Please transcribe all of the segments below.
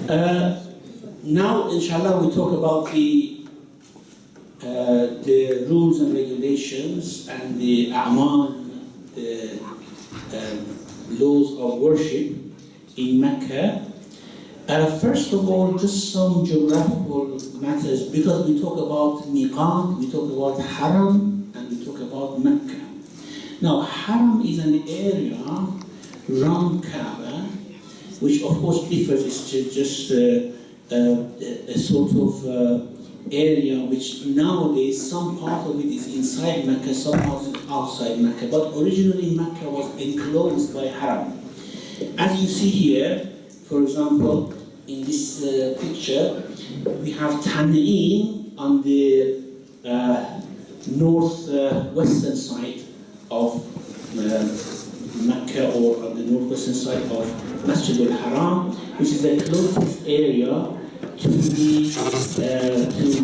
Now, inshallah, we talk about the rules and regulations and the a'mal, the laws of worship in Mecca. First of all, just some geographical matters, because we talk about miqat, we talk about haram, and we talk about Mecca. Now, haram is an area around Kaaba, which of course differs. It's just a sort of area which nowadays some part of it is inside Mecca, some part is outside Mecca. But originally Mecca was enclosed by haram. As you see here, for example, in this picture, we have Tan'im on the northwestern side of Mecca, or on the northwestern side of Masjid al-Haram, which is the closest area to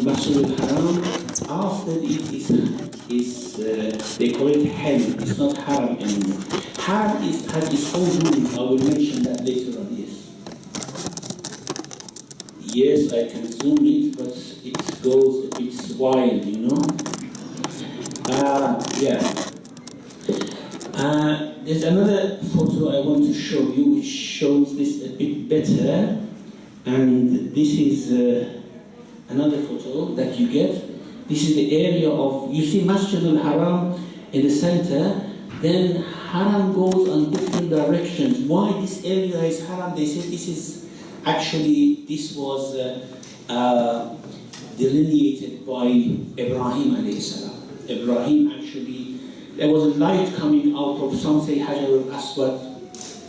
Masjid al-Haram. After it is they call it Hell. It's not Haram anymore. Haram has its own ruling. I will mention that later on. Yes, I can zoom it, but it goes a bit wild, you know. There's another photo I want to show you, which shows this a bit better. And this is another photo that you get. This is the area of, you see Masjid al-Haram in the center, then Haram goes on different directions. Why this area is Haram? They say this was delineated by Ibrahim alayhi salam. Ibrahim actually, there was a light coming out of, some say Hajar al-Aswad,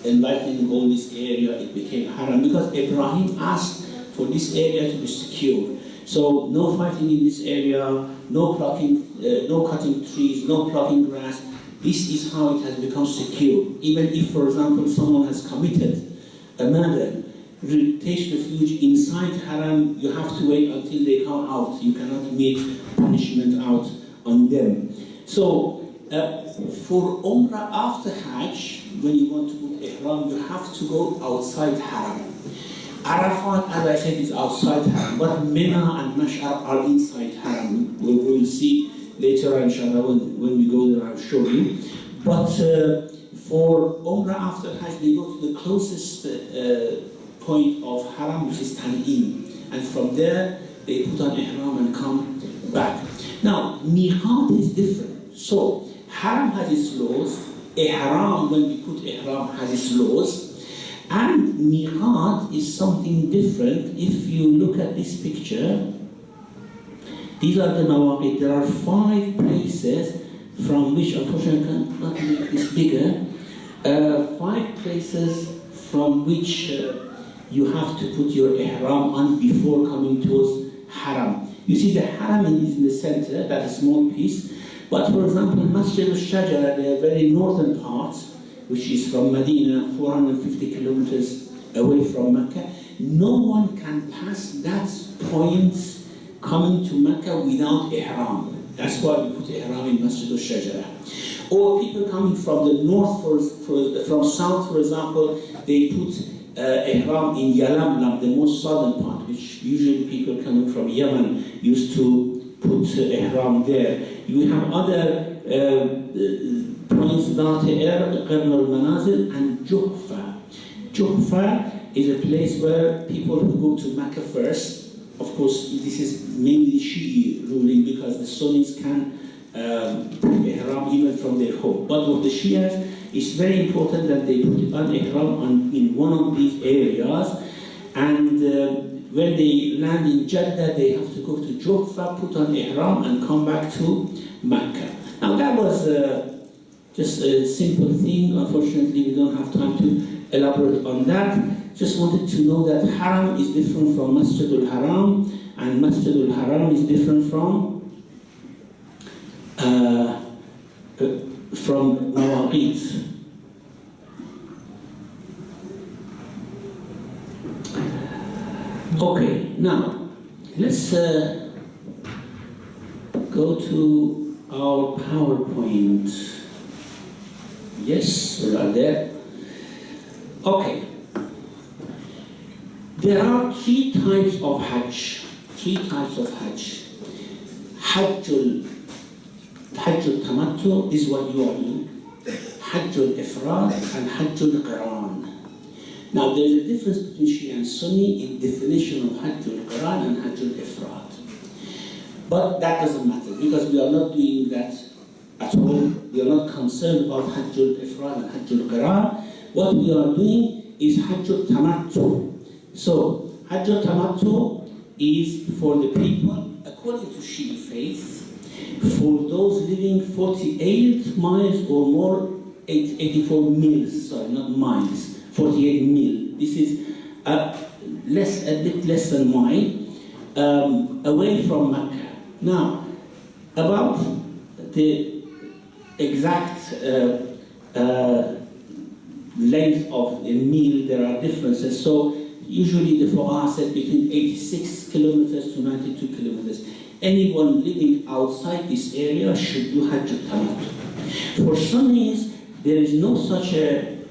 enlightening all this area. It became Haram because Ibrahim asked for this area to be secure. So no fighting in this area, no cutting trees, no plucking grass. This is how it has become secure. Even if, for example, someone has committed a murder, takes refuge inside Haram, you have to wait until they come out. You cannot make punishment out on them. So for Umrah after Hajj, when you want to put Ihram, you have to go outside Haram. Arafat, as I said, is outside Haram, but Mina and Mash'ar are inside Haram. We will see later, inshallah, when we go there, I'll show you. But for Umrah after Hajj, they go to the closest point of Haram, which is Tan'im. And from there, they put on Ihram and come back. Now, Miqat is different. So, Haram has its laws. Ihram, when we put Ihram, has its laws. And Miqat is something different. If you look at this picture, these are the mawaqit. There are 5 places from which, unfortunately, I cannot make this bigger. 5 places from which you have to put your ihram on before coming towards Haram. You see the Haram is in the center, that small piece. But for example, Masjid al-Shajara, the very northern part, which is from Medina, 450 kilometers away from Mecca, no one can pass that point coming to Mecca without ihram. That's why we put ihram in Masjid al-Shajara. Or people coming from the north, from south, for example, they put ihram in Yalamlam, the most southern part, which usually people coming from Yemen used to put ihram there. You have other points, Qarn al-Manazil and Juhfa. Juhfa is a place where people who go to Mecca first, of course this is mainly Shi'i ruling because the Sunnis can put ihram even from their home. But with the Shias, it's very important that they put on ihram in one of these areas, and when they land in Jeddah, they have to go to Juhfa, put on ihram, and come back to Mecca. Now that was just a simple thing. Unfortunately, we don't have time to elaborate on that. Just wanted to know that Haram is different from Masjid al-Haram, and Masjid al-Haram is different from Mawaqit. Okay, now let's go to our PowerPoint. Yes, we are there. Okay. There are three types of Hajj. Three types of Hajj. Hajjul Tamattu is what you are doing. Hajjul Ifrad and Hajjul Qiran. Now there is a difference between Shia and Sunni in definition of Hajjul Qiran and Hajjul Ifrad. But that doesn't matter because we are not doing that at all. We are not concerned about Hajjul Ifrad and Hajjul Qiran. What we are doing is Hajjul Tamattu. So Hajjul Tamattu is for the people, according to Shia faith, for those living 48 miles or more, 84 miles, sorry, not miles, 48 mil. This is a bit less than mile, away from Mecca. Now, about the exact length of a mil, there are differences. So usually the Fuqaha said between 86 kilometers to 92 kilometers. Anyone living outside this area should do Hajj Tamattu. For Sunnis, there is no such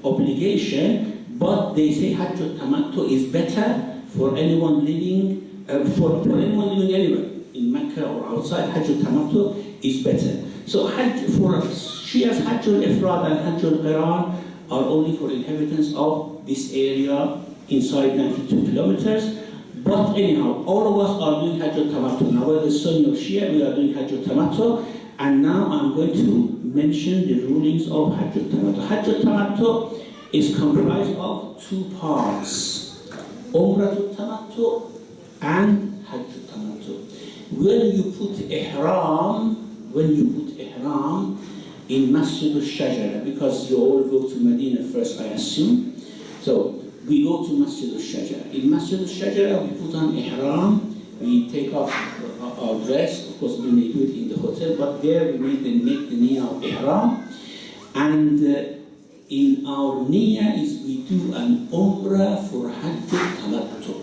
obligation, but they say Hajj Tamattu is better for anyone living, for anyone living anywhere, in Mecca or outside. Hajj Tamattu is better. So Hajj, for Shias, Hajj al-Ifrad and Hajj al-Qiran are only for inhabitants of this area inside 92 kilometers. But anyhow, all of us are doing Hajj al-Tamattu. Now, whether Sunni or Shia, we are doing Hajj al-Tamattu. And now I'm going to mention the rulings of Hajj al-Tamattu. Hajj al-Tamattu is comprised of two parts, Umrah al-Tamattu and Hajj al-Tamattu. When you put ihram in Masjid al-Shajara, because you all go to Medina first, I assume. So we go to Masjid al-Shajara. In Masjid al-Shajara, we put on ihram, we take off our dress. Of course, we may do it in the hotel, but there we make the niyyah of ihram. And in our niyyah is we do an umrah for Hajj Tamattu.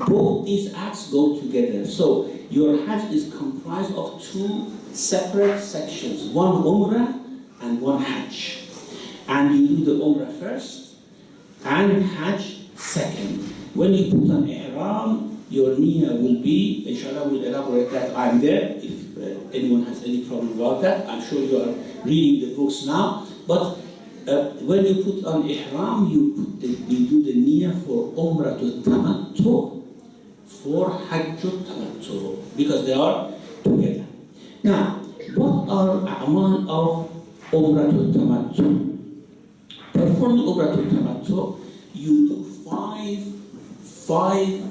Both these acts go together. So your Hajj is comprised of two separate sections, one umrah and one Hajj. And you do the umrah first and Hajj second. When you put on ihram, your niyyah will be, inshallah we'll elaborate that. I'm there if anyone has any problem about that. I'm sure you are reading the books now. But when you put on ihram, you do the niyyah for Umrah Tamattu, for Hajj Tamattu, because they are together. Now, what are a'mal of Umrah Tamattu? Performing Umrah Tamattu, you do five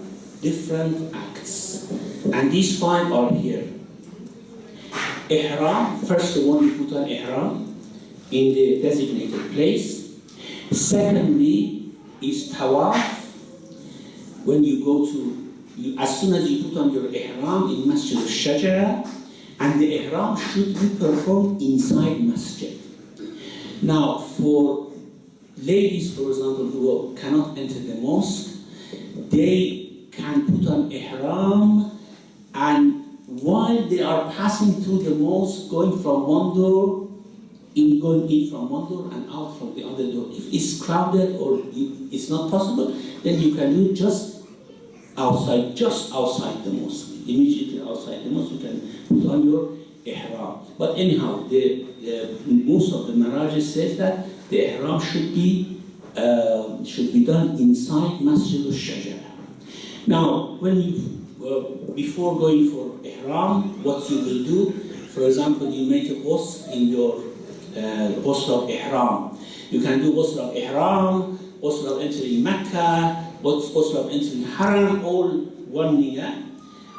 different acts, and these five are here. Ihram, first the one you put on ihram in the designated place. Secondly is tawaf. When you go to, as soon as you put on your ihram in Masjid al-Shajara, and the ihram should be performed inside masjid. Now, for ladies, for example, who cannot enter the mosque, they can put on ihram, and while they are passing through the mosque, going from one door, going in from one door and out from the other door. If it's crowded or it's not possible, then you can do it just outside the mosque. Immediately outside the mosque, you can put on your ihram. But anyhow, most of the marajis says that the ihram should be done inside Masjid al-Shajara. Now, when you before going for ihram, what you will do, for example, you make a ghusl in your ghusl of ihram. You can do ghusl of ihram, ghusl of entering Mecca, ghusl of entering Haram, all one niyyah,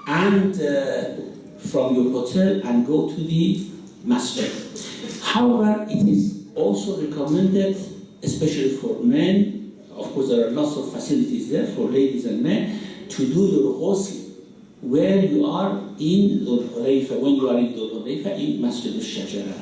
and from your hotel and go to the masjid. However, it is also recommended, especially for men, of course there are lots of facilities there for ladies and men, to do your ghusl where you are in Dhul Hulayfa, when you are in Dhul Hulayfa, in Masjid al-Shajara.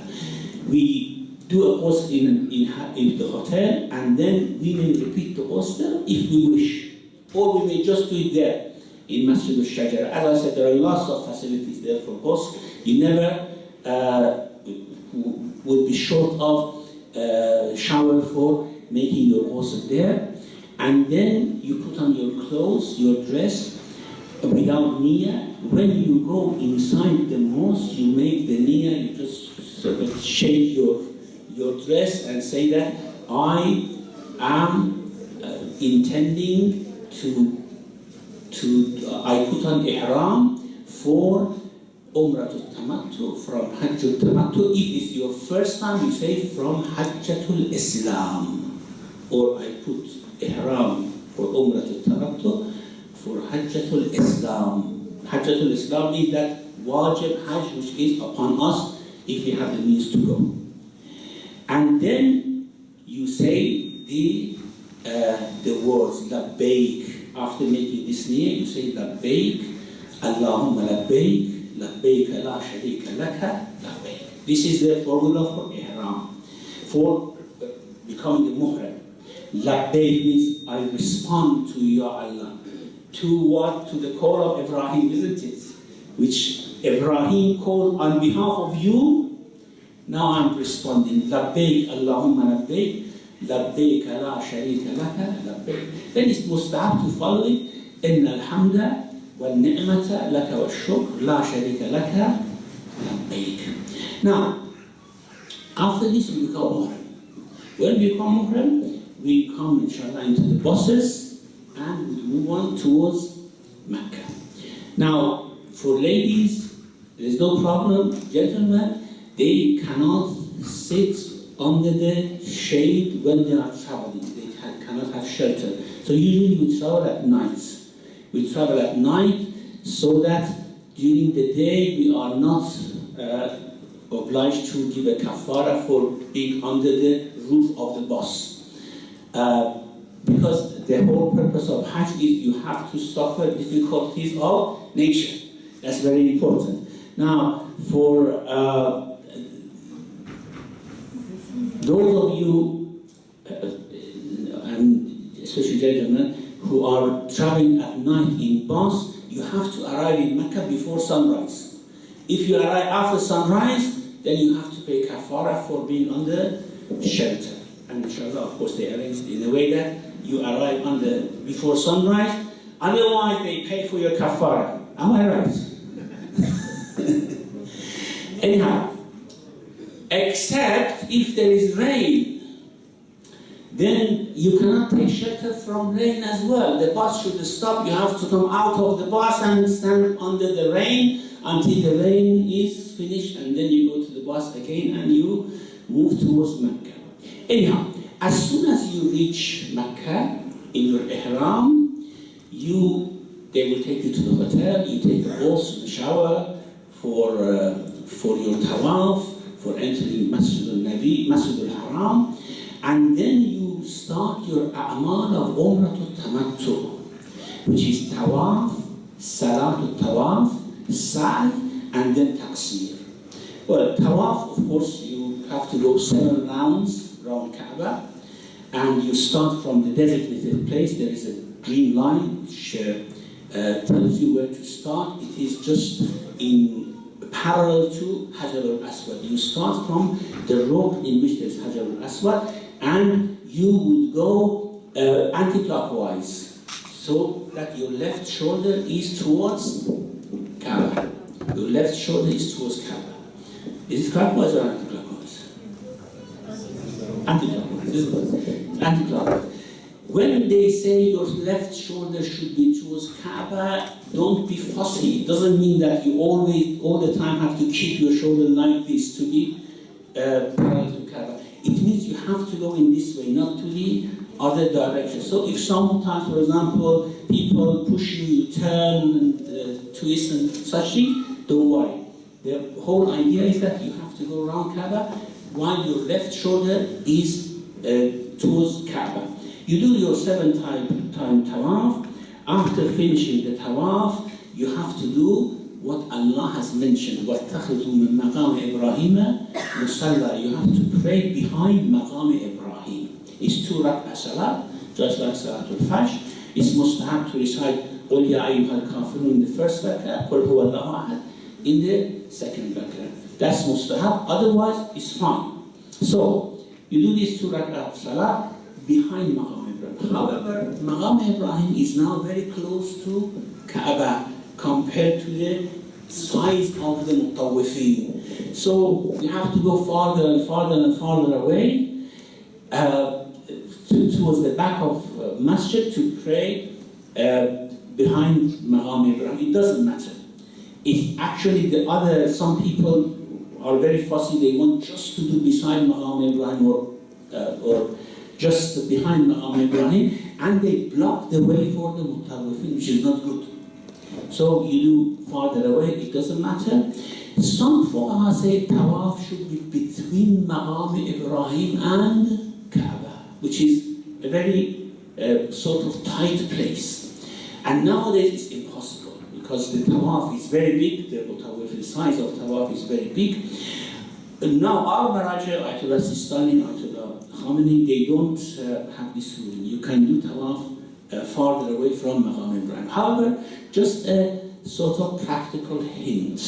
We do a ghusl in the hotel, and then we may repeat the ghusl if we wish, or we may just do it there in Masjid al-Shajara. As I said, there are lots of facilities there for ghusl. You never would be short of shower for making your ghusl there. And then you put on your clothes, your dress, without niyyah. When you go inside the mosque, you make the niyyah, you just sort of shake your dress and say that I am intending I put on ihram for Umratul Tamattu, from Hajjul Tamattu. If it's your first time, you say from Hajjatul Islam. Or I put ihram for Umratul Tamattu for Hajjatul Islam. Hajjatul Islam means that wajib Hajj which is upon us if we have the means to go. And then you say the words labbaik. After making this niyyah, you say labbaik, Allahumma labbaik, labbaik la sharika laka, labbaik. This is the formula for ihram, for becoming a muhrim. Labbaik means I respond to Ya Allah. To what? To the call of Ibrahim, isn't it? Which Ibrahim called on behalf of you. Now I'm responding. Labbaik, Allahumma labbaik, labbaik la sharika laka, labbaik. Then it's mustahab to follow it. Inna alhamda wal ni'mata laka wal shukr la sharika laka, labbaik. Now, after this we become muhrim. When we become muhrim, we come inshallah into the buses and we move on towards Mecca. Now, for ladies, there is no problem. Gentlemen, they cannot sit under the shade when they are traveling. They cannot have shelter. So usually we travel at night. We travel at night so that during the day we are not obliged to give a kafara for being under the roof of the bus. Because the whole purpose of Hajj is you have to suffer difficulties of nature. That's very important. Now, for those of you, and especially gentlemen, who are traveling at night in bus, you have to arrive in Mecca before sunrise. If you arrive after sunrise, then you have to pay kafara for being under shelter. And inshallah, of course, they arranged in a way that you arrive before sunrise. Otherwise, they pay for your kafara. Am I right? Anyhow, except if there is rain, then you cannot take shelter from rain as well. The bus should stop. You have to come out of the bus and stand under the rain until the rain is finished, and then you go to the bus again and you move towards Mecca. Anyhow, as soon as you reach Mecca in your ihram, they will take you to the hotel. You take a ghusl, shower for your tawaf, for entering Masjid al-Nabi, Masjid al-Haram, and then you start your a'mal of Umratul Tamattu, which is tawaf, salatul tawaf, sa'i, and then taqsir. Well, tawaf, of course, you have to go 7 rounds around Kaaba, and you start from the designated place. There is a green line which tells you where to start. It is just in parallel to Hajar al-Aswad. You start from the rope in which there is Hajar al-Aswad, and you would go anti-clockwise, so that your left shoulder is towards Kaaba. Your left shoulder is towards Kaaba. Is it clockwise or anti-clockwise? Anti-clockwise. Anti-clockwise. When they say your left shoulder should be towards Kaaba, don't be fussy. It doesn't mean that you all the time have to keep your shoulder like this to be parallel to Kaaba. It means you have to go in this way, not to the other direction. So if sometimes, for example, people push you, you turn and twist and such things, don't worry. The whole idea is that you have to go around Kaaba while your left shoulder is towards Kaaba. You do your 7-time tawaf. After finishing the tawaf, you have to do what Allah has mentioned. وَاتَّخِذُوا مِن مَقَامِ إِبْرَاهِيمَ مُصَلَّى. You have to pray behind Maqam Ibrahim. It's 2 rak'ah salat, just like Salatul Fajr. It's mustahab to recite قُلْ يَا أَيُّهَا الْكَافِرُونَ in the first rak'ah, قُلْ هُوَ اللَّهُ أَحَدٌ in the second rak'ah. That's mustahab, otherwise it's fine. So, you do these 2 rak'ah salat. behind Maqam Ibrahim. However, Maqam Ibrahim is now very close to Kaaba compared to the size of the Mutawwifin. So you have to go farther and farther and farther away towards the back of Masjid to pray behind Maqam Ibrahim. It doesn't matter. It's actually some people are very fussy, they want just to do beside Maqam Ibrahim or just behind Maqam Ibrahim, and they block the way for the Mutawwifin, which is not good. So you do farther away, it doesn't matter. Some fuqaha say tawaf should be between Maqam Ibrahim and Kaaba, which is a very sort of tight place. And nowadays it's impossible because the tawaf is very big, the size of tawaf is very big. And now our Maraja, Ayatollah Sistani, Ayatollah Khamenei, they don't have this rule. You can do tawaf farther away from Maqam Ibrahim. However, just a sort of practical hint.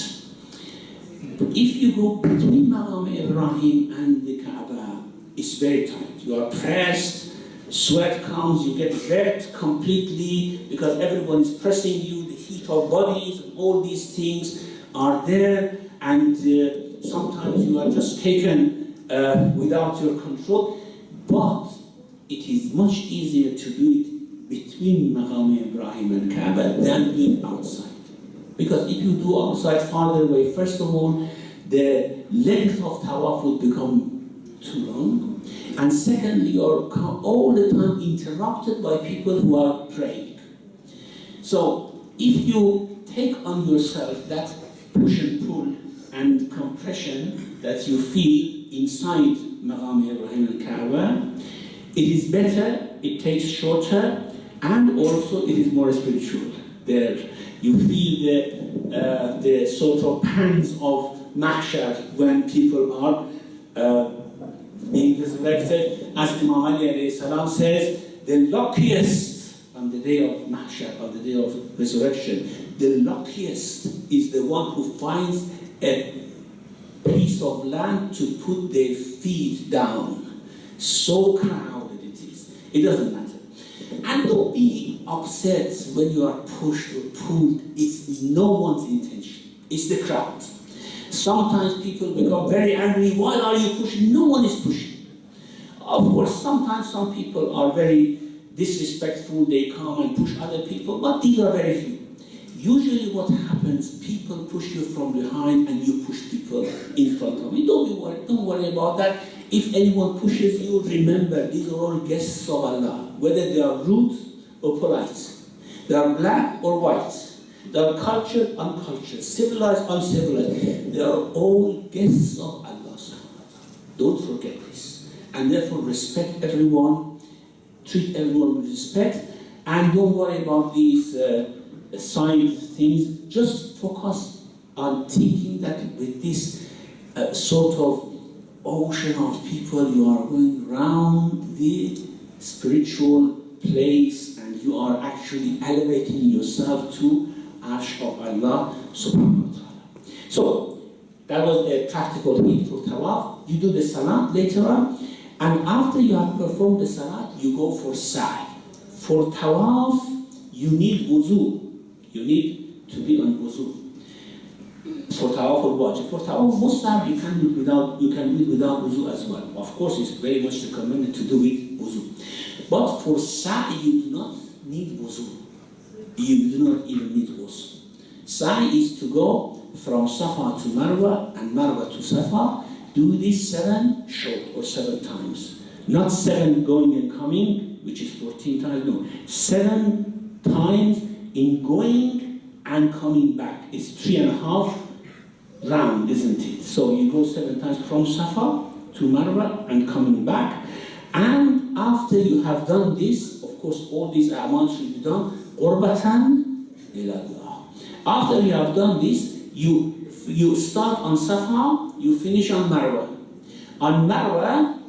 If you go between Maqam Ibrahim and the Kaaba, it's very tight. You are pressed, sweat comes, you get wet completely because everyone is pressing you, the heat of bodies, and all these things are there, and sometimes you are just taken without your control. But it is much easier to do it between Maqam Ibrahim and Kaaba than doing outside. Because if you do outside farther away, first of all, the length of tawaf would become too long. And secondly, you're all the time interrupted by people who are praying. So if you take on yourself that push and pull and compression that you feel inside Maqam Ibrahim and Kaaba, it is better, it takes shorter, and also it is more spiritual. There you feel the sort of pangs of mahshar when people are being resurrected. As Imam Ali alayhi salam says, the luckiest on the day of mahshar, on the day of resurrection, the luckiest is the one who finds a piece of land to put their feet down. So crowded it is. It doesn't matter. And don't be upset when you are pushed or pulled. It's no one's intention. It's the crowd. Sometimes people become very angry. Why are you pushing? No one is pushing. Of course, sometimes some people are very disrespectful. They come and push other people, but these are very few. Usually what happens, people push you from behind and you push people in front of you. Don't worry about that. If anyone pushes you, remember, these are all guests of Allah, whether they are rude or polite. They are black or white. They are cultured, uncultured, civilized, uncivilized. They are all guests of Allah. Don't forget this. And therefore respect everyone, treat everyone with respect, and don't worry about these side things. Just focus on thinking that with this sort of ocean of people, you are going around the spiritual place and you are actually elevating yourself to Arsh of Allah subhanahu wa ta'ala. So that was a practical hint for tawaf. You do the salat later on, and after you have performed the salat, you go for sa'i. For tawaf, you need wuzu. You need to be on wuzu. For tawaf al-wajib. For tawaf mustahab, you can do it without wuzu as well. Of course, it's very much recommended to do it wuzu. But for sa'i, you do not need wuzu. You do not even need wuzu. Sa'i is to go from Safa to Marwa and Marwa to Safa. Do this 7 short or 7 times. Not 7 going and coming, which is 14 times. No, 7 times in going and coming back. It's 3.5 round, isn't it? So you go 7 times from Safa to Marwa and coming back. And after you have done this, of course, all these amounts should be done qurbatan ila Allah. After you have done this, you start on Safa, you finish on Marwa. On Marwa,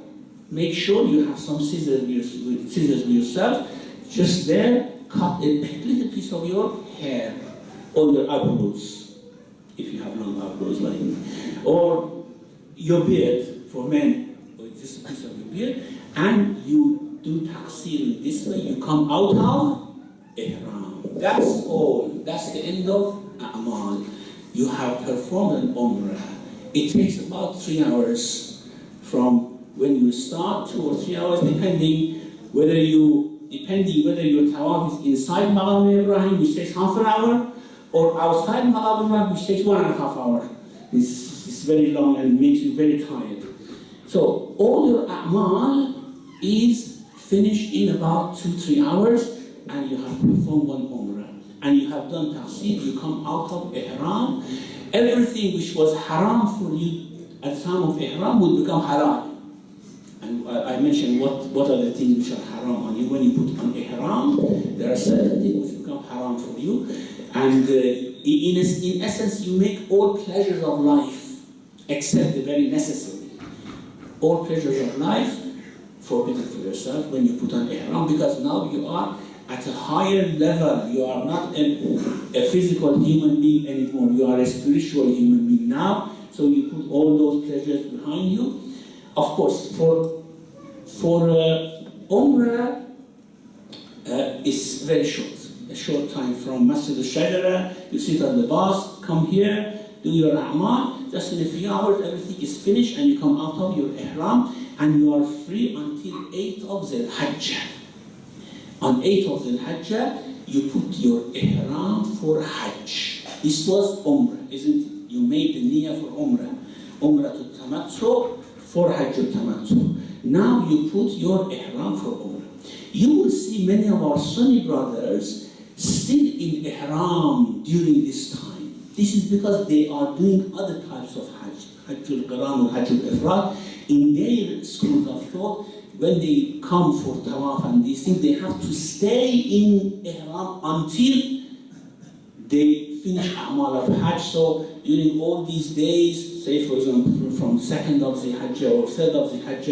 make sure you have some scissors with yourself. Just there, cut a little piece of your hair or your eyebrows, if you have long eyebrows like me, or your beard for men, or just a piece of your beard, and you do taqsir in this way, you come out of ihram. That's all. That's the end of a'mal. You have performed an umrah. It takes about 3 hours from when you start, 2 or 3 hours, depending whether your tawaf is inside Maqam Ibrahim, which takes half an hour, or outside Maqam Ibrahim, which takes 1.5 hours. It's very long and makes you very tired. So all your a'mal is finished in about 2-3 hours, and you have performed one umrah. And you have done taqsir, you come out of ihram. Everything which was haram for you at the time of ihram will become halal. And I mentioned what are the things which are haram on you. When you put on ihram, there are certain things which become haram for you. And in essence, you make all pleasures of life, except the very necessary. All pleasures of life forbidden for yourself when you put on ihram, because now you are at a higher level. You are not a physical human being anymore. You are a spiritual human being now. So you put all those pleasures behind you. Of course, for Umrah, it's very short. A short time from Masjid al-Shajara, you sit on the bus, come here, do your a'mal. Just in a few hours, everything is finished, and you come out of your ihram, and you are free until 8th of Dhul Hajj. On 8th of Dhul Hajj, you put your ihram for Hajj. This was Umrah, isn't it? You made the niyyah for Umrah. Umrah to Tamattu for Hajj to Tamattu. Now you put your ihram for Umrah. You will see many of our Sunni brothers still in ihram during this time. This is because they are doing other types of Hajj. Hajj al-Qiran or Hajj al-Ifrad. In their schools of thought, when they come for tawaf and these things, they have to stay in ihram until they finish a'mal of Hajj. So during all these days, say for example from 2nd of the Hajj or 3rd of the Hajj,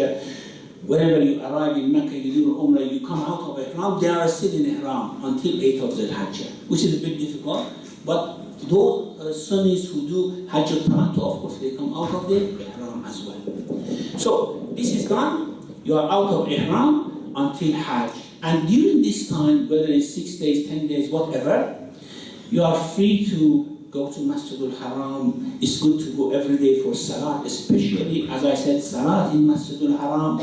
whenever you arrive in Mecca, you do Umrah, you come out of ihram, they are still in ihram until 8th of the Hajj, which is a bit difficult. But those Sunnis who do Hajj al-Tamattu, of course, they come out of the ihram as well. So this is done. You are out of ihram until Hajj. And during this time, whether it's 6 days, 10 days, whatever, you are free to go to Masjid al-Haram. It's good to go every day for Salat, especially, as I said, Salat in Masjid al-Haram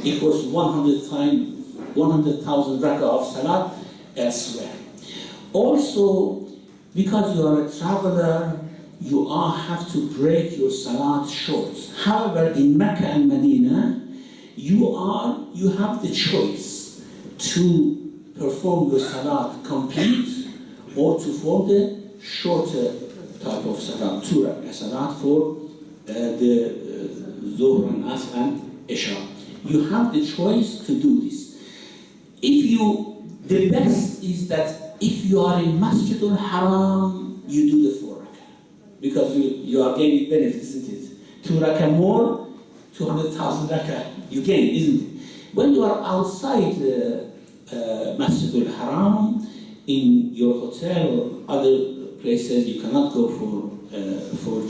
equals 100,000 rak'ah of Salat elsewhere. Also, because you are a traveler, you have to break your Salat short. However, in Mecca and Medina, you have the choice to perform your Salat complete or to form the shorter type of Salat, 2 rak'ah Salat for the Zuhr and Asr and Isha. You have the choice to do this. The best is that if you are in Masjid al-Haram, you do the 4 rak'ah, because you are gaining benefits, isn't it? 2 rak'ah more, 200,000 rak'ah you gain, isn't it? When you are outside Masjid al-Haram, in your hotel or other places, you cannot go for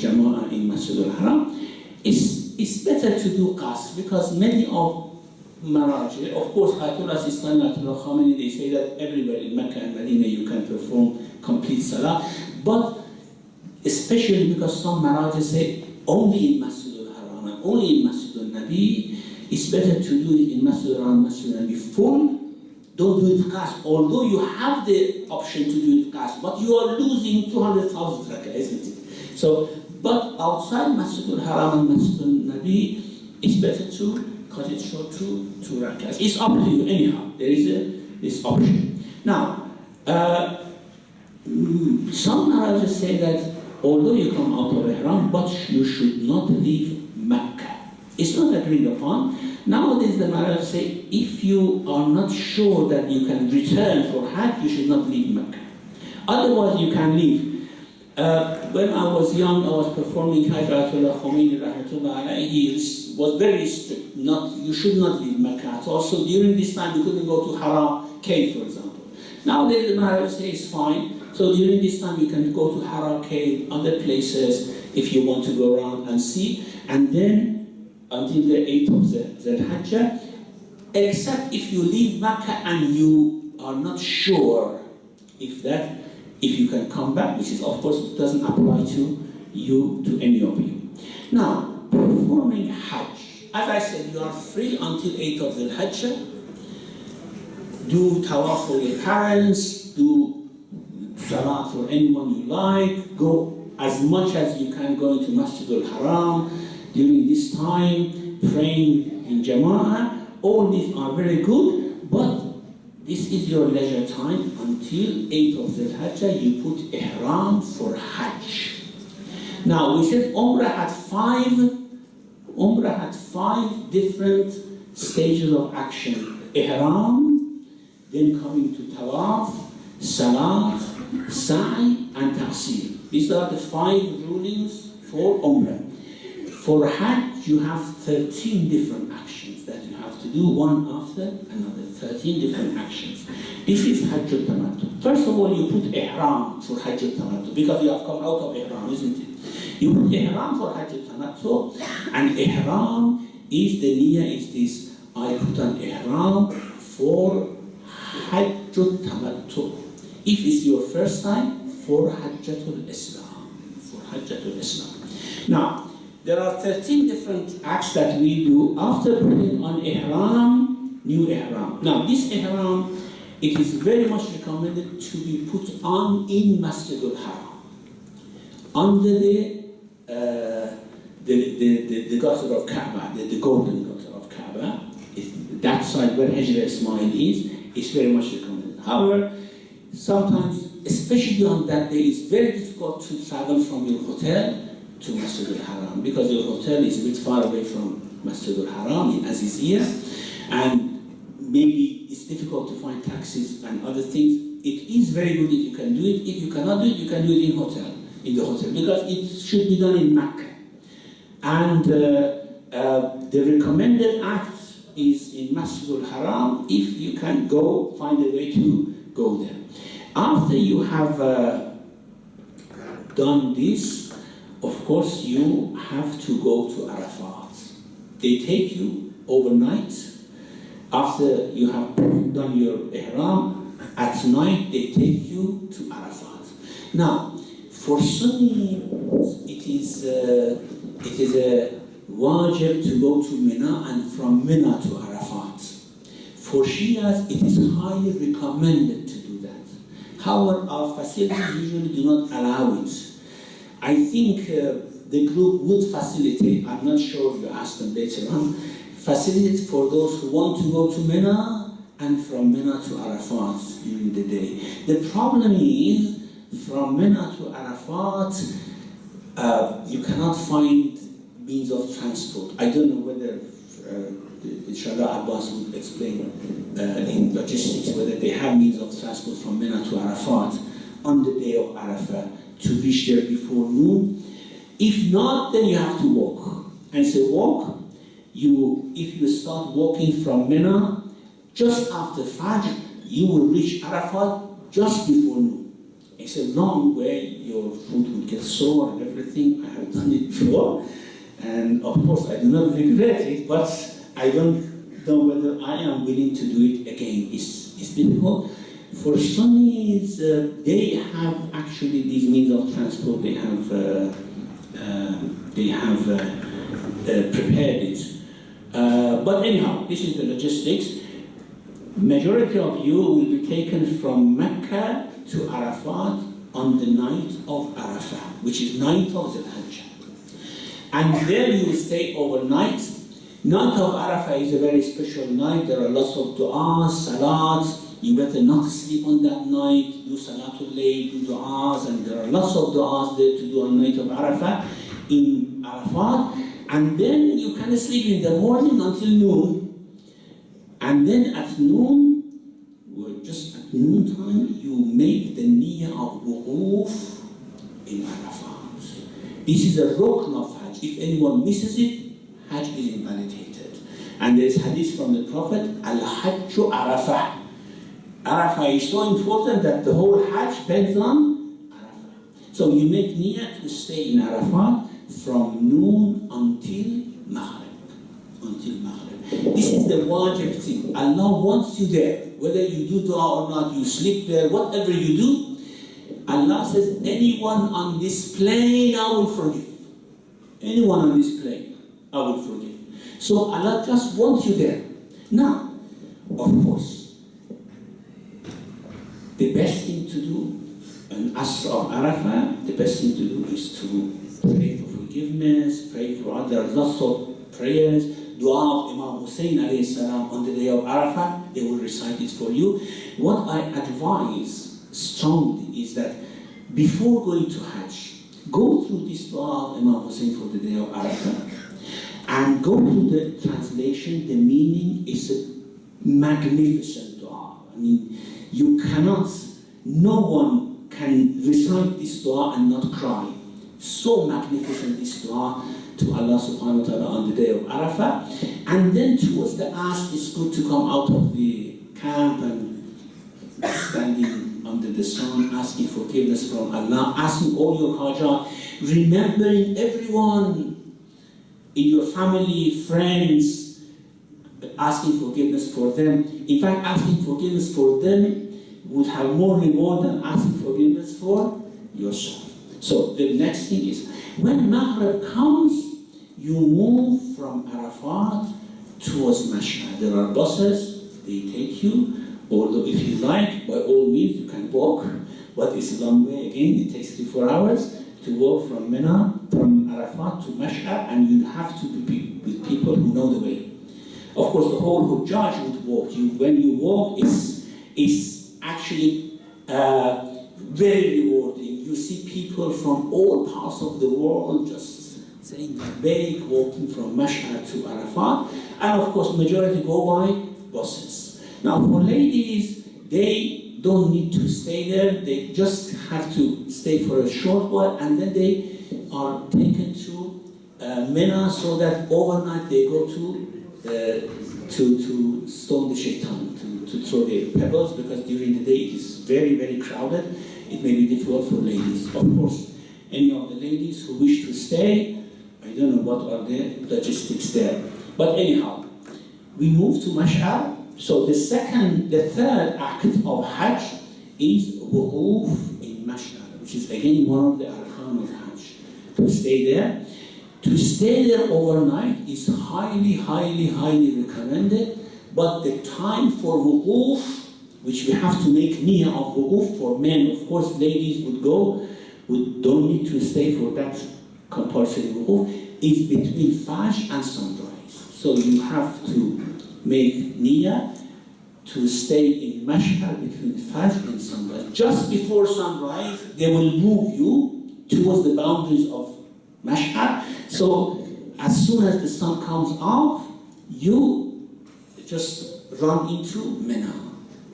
Jama'ah in Masjid al-Haram. It's better to do qasr, because many of Maraji, of course, Ayatollah Sistani, Ayatollah Khamenei, they say that everywhere in Mecca and Medina you can perform complete Salah, but especially because some Maraji say only in Masjid al-Haram and only in Masjid al-Nabi, it's better to do it in Masjid al-Haram, Masjid al-Nabi full. Don't do it qasr, although you have the option to do it qasr, but you are losing 200,000 rak'ah, isn't it? So, but outside Masjid al-Haram and Masjid al-Nabi, it's better to cut it short to 2 rak'ahs. It's up to you anyhow. There is this option. Now, some Arabs say that although you come out of ihram, but you should not leave Mecca. It's not agreed upon. Nowadays, the Arabs say if you are not sure that you can return for Hajj, you should not leave Mecca. Otherwise, you can leave. When I was young, I was performing Hajj. Ayatollah Khomeini, rahmatullah alayhi, he was very strict. You should not leave Mecca. Also, during this time, you couldn't go to Hara Cave, for example. Nowadays, the Arabs say it's fine. So during this time, you can go to Hara Cave, other places, if you want to go around and see. And then, until the 8th of the Hajj, except if you leave Mecca and you are not sure if you can come back, which is of course it doesn't apply to you, to any of you. Now, performing Hajj. As I said, you are free until 8th of the Hajj. Do tawaf for your parents, do salat for anyone you like, go as much as you can go into Masjid al-Haram during this time, praying in Jama'ah. All these are very good, but this is your leisure time until 8th of the Hajj. You put ihram for Hajj. Now we said Umrah had five different stages of action. Ihram, then coming to Tawaf, Salat, Sa'i, and Taqsir. These are the 5 rulings for Umrah. For Hajj, you have 13 different actions that you have to do, one after another, 13 different actions. This is Hajj al-Tamattu. First of all, you put Ihram for Hajj al-Tamattu, because you have come out of Ihram, isn't it? You put Ihram for Hajj al-Tamattu, and Ihram is, the niyyah is this: I put an Ihram for Hajj al-Tamattu. If it's your first time, for Hajjatul Islam. For Hajjatul Islam. Now, there are 13 different acts that we do after putting on Ihram, new Ihram. Now, this Ihram, it is very much recommended to be put on in Masjid al-Haram, under the gutter of Kaaba, the golden gutter of Kaaba. That side where Hijr Ismail is very much recommended. However, sometimes, especially on that day, it's very difficult to travel from your hotel to Masjid al-Haram, because your hotel is a bit far away from Masjid al-Haram in Aziziyah, and maybe it's difficult to find taxis and other things. It is very good if you can do it. If you cannot do it, you can do it in the hotel, because it should be done in Mecca. And the recommended act is in Masjid al-Haram. If you can go, find a way to go there. After you have done this, of course, you have to go to Arafat. They take you overnight. After you have done your Ihram, at night they take you to Arafat. Now, for Sunni, it is a wajib to go to Mina, and from Mina to Arafat. For Shias, it is highly recommended to do that. However, our facilities usually do not allow it. I think the group would facilitate, I'm not sure if you ask them later on, facilitate for those who want to go to Mina and from Mina to Arafat during the day. The problem is, from Mina to Arafat, you cannot find means of transport. I don't know whether, inshallah, Abbas would explain in logistics whether they have means of transport from Mina to Arafat on the day of Arafah to reach there before noon. If not, then you have to walk. And so walk, if you start walking from Mina, just after Fajr, you will reach Arafat just before noon. It's a long way, your foot will get sore and everything. I have done it before. And of course, I do not regret it, but I don't know whether I am willing to do it again. It's difficult. For Sunnis, they have actually these means of transport. They have prepared it. But anyhow, this is the logistics. Majority of you will be taken from Mecca to Arafat on the night of Arafah, which is 9th of the Hajj. And there you will stay overnight. Night of Arafah is a very special night. There are lots of du'as, salats. You better not sleep on that night. Do salatul layl, do du'as, and there are lots of du'as there to do on night of Arafah in Arafat. And then you can sleep in the morning until noon. And then at noon, just at noon time, you make the niyyah of wuquf in Arafat. This is a rukn of Hajj. If anyone misses it, Hajj is invalidated. And there is hadith from the Prophet, Al-Hajju Arafah. Arafah is so important that the whole Hajj depends on Arafah. So you make niyyah to stay in Arafat from noon until Maghrib. until Maghrib. This is the wajib thing. Allah wants you there. Whether you do dua or not, you sleep there, whatever you do, Allah says, anyone on this plane, I will forgive. Anyone on this plane, I will forgive. So Allah just wants you there. Now, of course, the best thing to do on Asr of Arafah, the best thing to do is to pray for forgiveness, pray for other lots of prayers, dua of Imam Hussein alayhi salam on the day of Arafah, they will recite it for you. What I advise strongly is that before going to Hajj, go through this dua of Imam Hussein for the day of Arafah and go through the translation. The meaning is a magnificent dua. I mean, you cannot, no one can recite this dua and not cry. So magnificent this dua to Allah subhanahu wa ta'ala on the day of Arafah. And then towards the Asr, it's good to come out of the camp and standing under the sun, asking forgiveness from Allah, asking all your hajat, remembering everyone in your family, friends, asking forgiveness for them. In fact, asking forgiveness for them would have more reward than asking forgiveness for yourself. So the next thing is, when Maghrib comes, you move from Arafat towards Mash'ar. There are buses, they take you, although if you like, by all means, you can walk, but it's a long way again, it takes 3-4 hours to walk from Mina, from Arafat to Mash'ar, and you have to be with people who know the way. Of course, the whole Hujjaj would walk. When you walk, it's actually very rewarding. You see people from all parts of the world just saying labbaik, walking from Mash'ar to Arafat, and of course, majority go by buses. Now, for ladies, they don't need to stay there. They just have to stay for a short while, and then they are taken to Mina, so that overnight they go to stone the shaitan, to throw their pebbles, because during the day it is very, very crowded. It may be difficult for ladies. Of course, any of the ladies who wish to stay, I don't know what are the logistics there. But anyhow, we move to Mash'ar. So the third act of Hajj is wuquf in Mash'ar, which is again one of the arkan of Hajj. To stay there. To stay there overnight is highly, highly, highly recommended, but the time for wuquf, which we have to make niyyah of wuquf for men, of course ladies would go, don't need to stay for that compulsory wuquf, is between Fajr and sunrise. So you have to make niyyah to stay in Mash'ar between Fajr and sunrise. Just before sunrise, they will move you towards the boundaries of Mash'ar. So as soon as the sun comes out, you just run into Mina.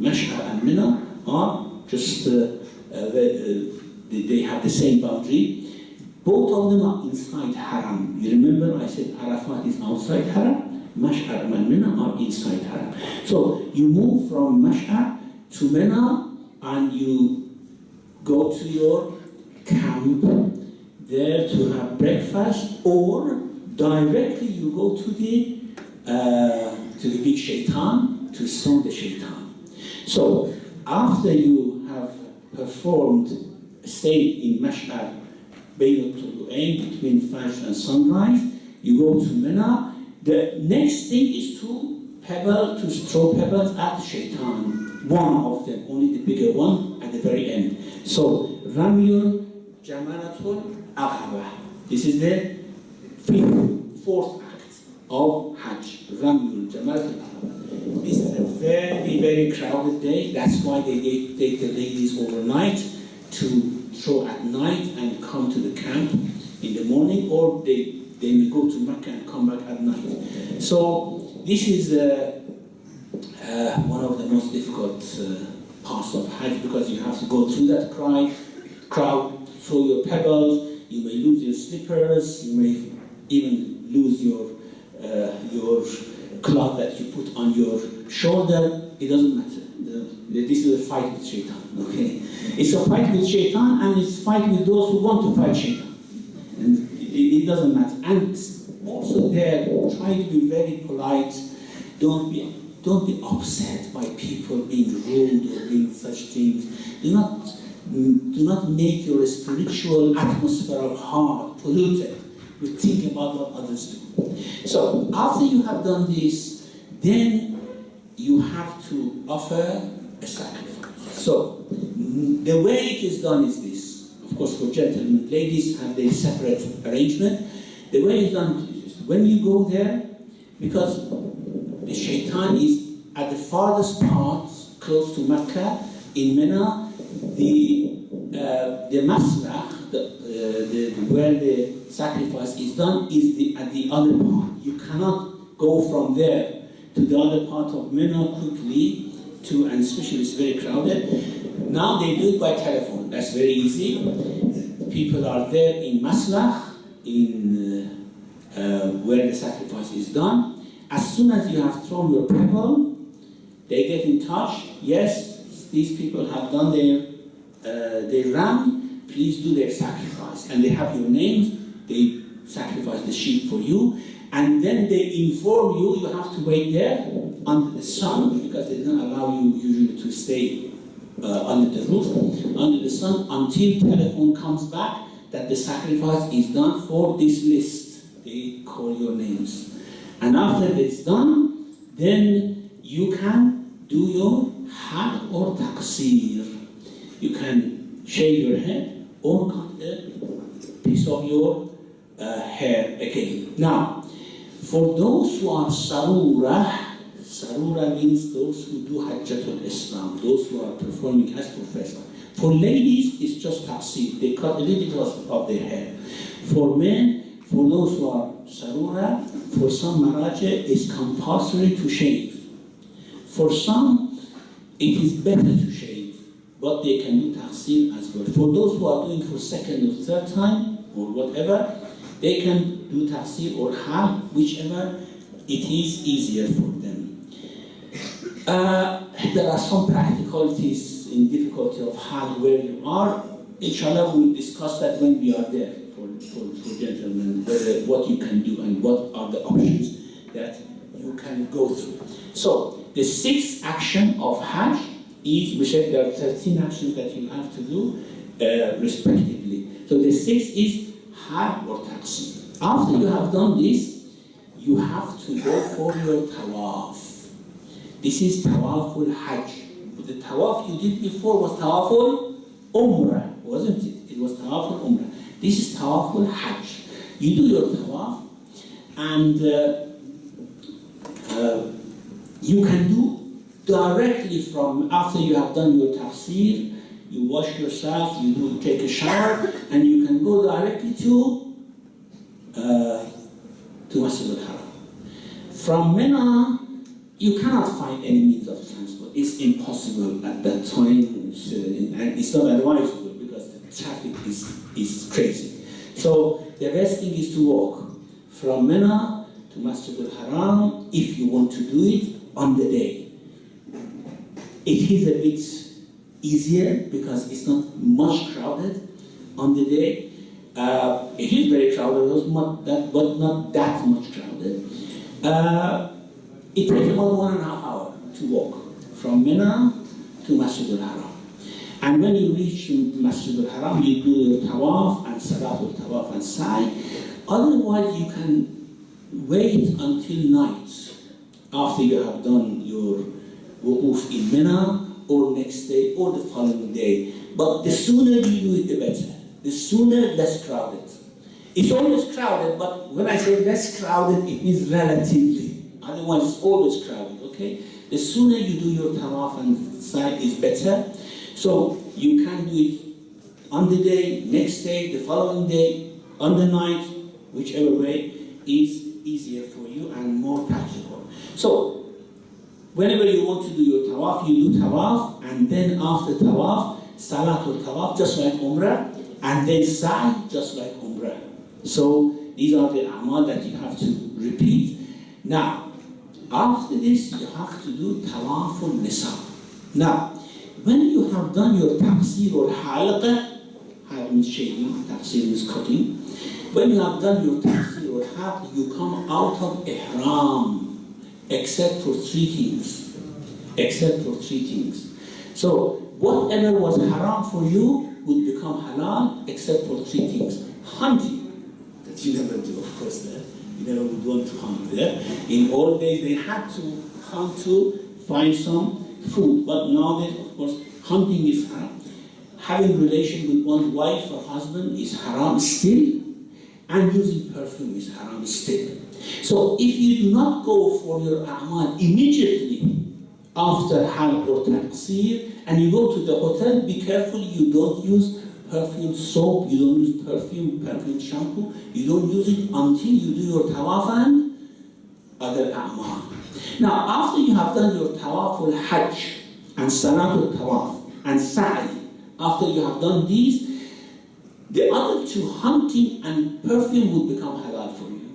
Mash'ar and Mina are just, they have the same boundary. Both of them are inside Haram. You remember I said Arafat is outside Haram? Mash'ar and Mina are inside Haram. So you move from Mash'ar to Mina and you go to your camp there to have breakfast, or directly you go to the big shaitan to stone the shaitan. So after you have performed, stayed in Mash'ar, between Fajr and sunrise, you go to Mina. The next thing is to throw pebbles at shaitan. One of them, only the bigger one at the very end. So Ramyun Jamaratul Aqaba. This is the fourth act of Hajj. Ramyun Jamaratul Aqaba. This is a very, very crowded day. That's why they take the ladies overnight to throw at night and come to the camp in the morning, or they will go to Mecca and come back at night. So this is one of the most difficult parts of Hajj, because you have to go through that crowd, throw your pebbles, you may lose your slippers, you may even lose your cloth that you put on your shoulder. It doesn't matter. This is a fight with shaitan, okay? It's a fight with shaitan, and it's a fight with those who want to fight shaitan. And it doesn't matter. And also there, try to be very polite. Don't be upset by people being rude or doing such things. Do not make your spiritual atmosphere of heart polluted. You think about what others do. So after you have done this, then you have to offer a sacrifice. So the way it is done is this. Of course, for gentlemen, ladies have their separate arrangement. The way it's done is this. When you go there, because the shaitan is at the farthest part, close to Mecca, in Mina, the masrah, where the sacrifice is done, is at the other part. You cannot go from there to the other part of Mina quickly, and especially it's very crowded. Now they do it by telephone. That's very easy. People are there in Maslah, where the sacrifice is done. As soon as you have thrown your pebble, they get in touch. Yes, these people have done their ram. Please do their sacrifice. And they have your names. They sacrifice the sheep for you. And then they inform you, you have to wait there under the sun, because they don't allow you usually to stay under the roof, under the sun, until telephone comes back that the sacrifice is done for this list. They call your names. And after it's done, then you can do your halq or taqsir. You can shave your head or cut a piece of your hair again. Now, for those who are sarura means those who do Hajjatul Islam, those who are performing Hajj for first time. For ladies, it's just taqsir. They cut a little bit of their hair. For men, for those who are sarura, for some maraja, it's compulsory to shave. For some, it is better to shave, but they can do taqsir as well. For those who are doing for second or third time, or whatever, they can do taqsir or halq, whichever it is easier for them. There are some practicalities in difficulty of halq where you are. Inshallah, we'll discuss that when we are there for gentlemen, what you can do and what are the options that you can go through. So, the sixth action of Hajj is, we said there are 13 actions that you have to do respectively. So the sixth is halq or taqsir. After you have done this, you have to go for your tawaf. This is tawaful Hajj. The tawaf you did before was tawaful Umrah, wasn't it? It was tawaful Umrah. This is tawaful Hajj. You do your tawaf, and you can do directly from after you have done your taqsir. You wash yourself, you take a shower, and you can go directly to Masjid al-Haram. From Mina, you cannot find any means of transport. It's impossible at that time, and it's not advisable because the traffic is crazy. So the best thing is to walk from Mina to Masjid al-Haram if you want to do it on the day. It is a bit easier because it's not much crowded on the day. It is very crowded, but not that much crowded. It takes about 1.5 hours to walk from Mina to Masjid al-Haram. And when you reach Masjid al-Haram, you do your tawaf and salatul tawaf and sa'i. Otherwise, you can wait until night after you have done your wuquf in Mina, or next day, or the following day. But the sooner you do it, the better. The sooner, less crowded. It's always crowded, but when I say less crowded, it means relatively. Otherwise, it's always crowded, okay? The sooner you do your tawaf and sa'i is better. So you can do it on the day, next day, the following day, on the night, whichever way is easier for you and more practical. So, whenever you want to do your tawaf, you do tawaf, and then after tawaf, salatul tawaf, just like Umrah, and then sa'i, just like Umrah. So, these are the a'mal that you have to repeat. Now, after this, you have to do tawaful nisa. Now, when you have done your taqsir or halqa, Halq means shaving, taqsir means cutting. When you have done your taqsir or halq, you come out of ihram, except for three things. Except for three things. So whatever was haram for you would become halal, except for three things. Hunting, that you never do, of course, there. You never would want to hunt there. In old days, they had to hunt to find some food, but nowadays, of course, hunting is haram. Having relation with one's wife or husband is haram still, and using perfume is haram still. So if you do not go for your a'mal immediately after halq or taqsir, and you go to the hotel, be careful you don't use perfume soap, you don't use perfume shampoo, you don't use it until you do your tawaf and other a'mal. Now, after you have done your tawaf al-hajj and salatul tawaf and sa'i, after you have done these, the other two, hunting and perfume, would become halal for you.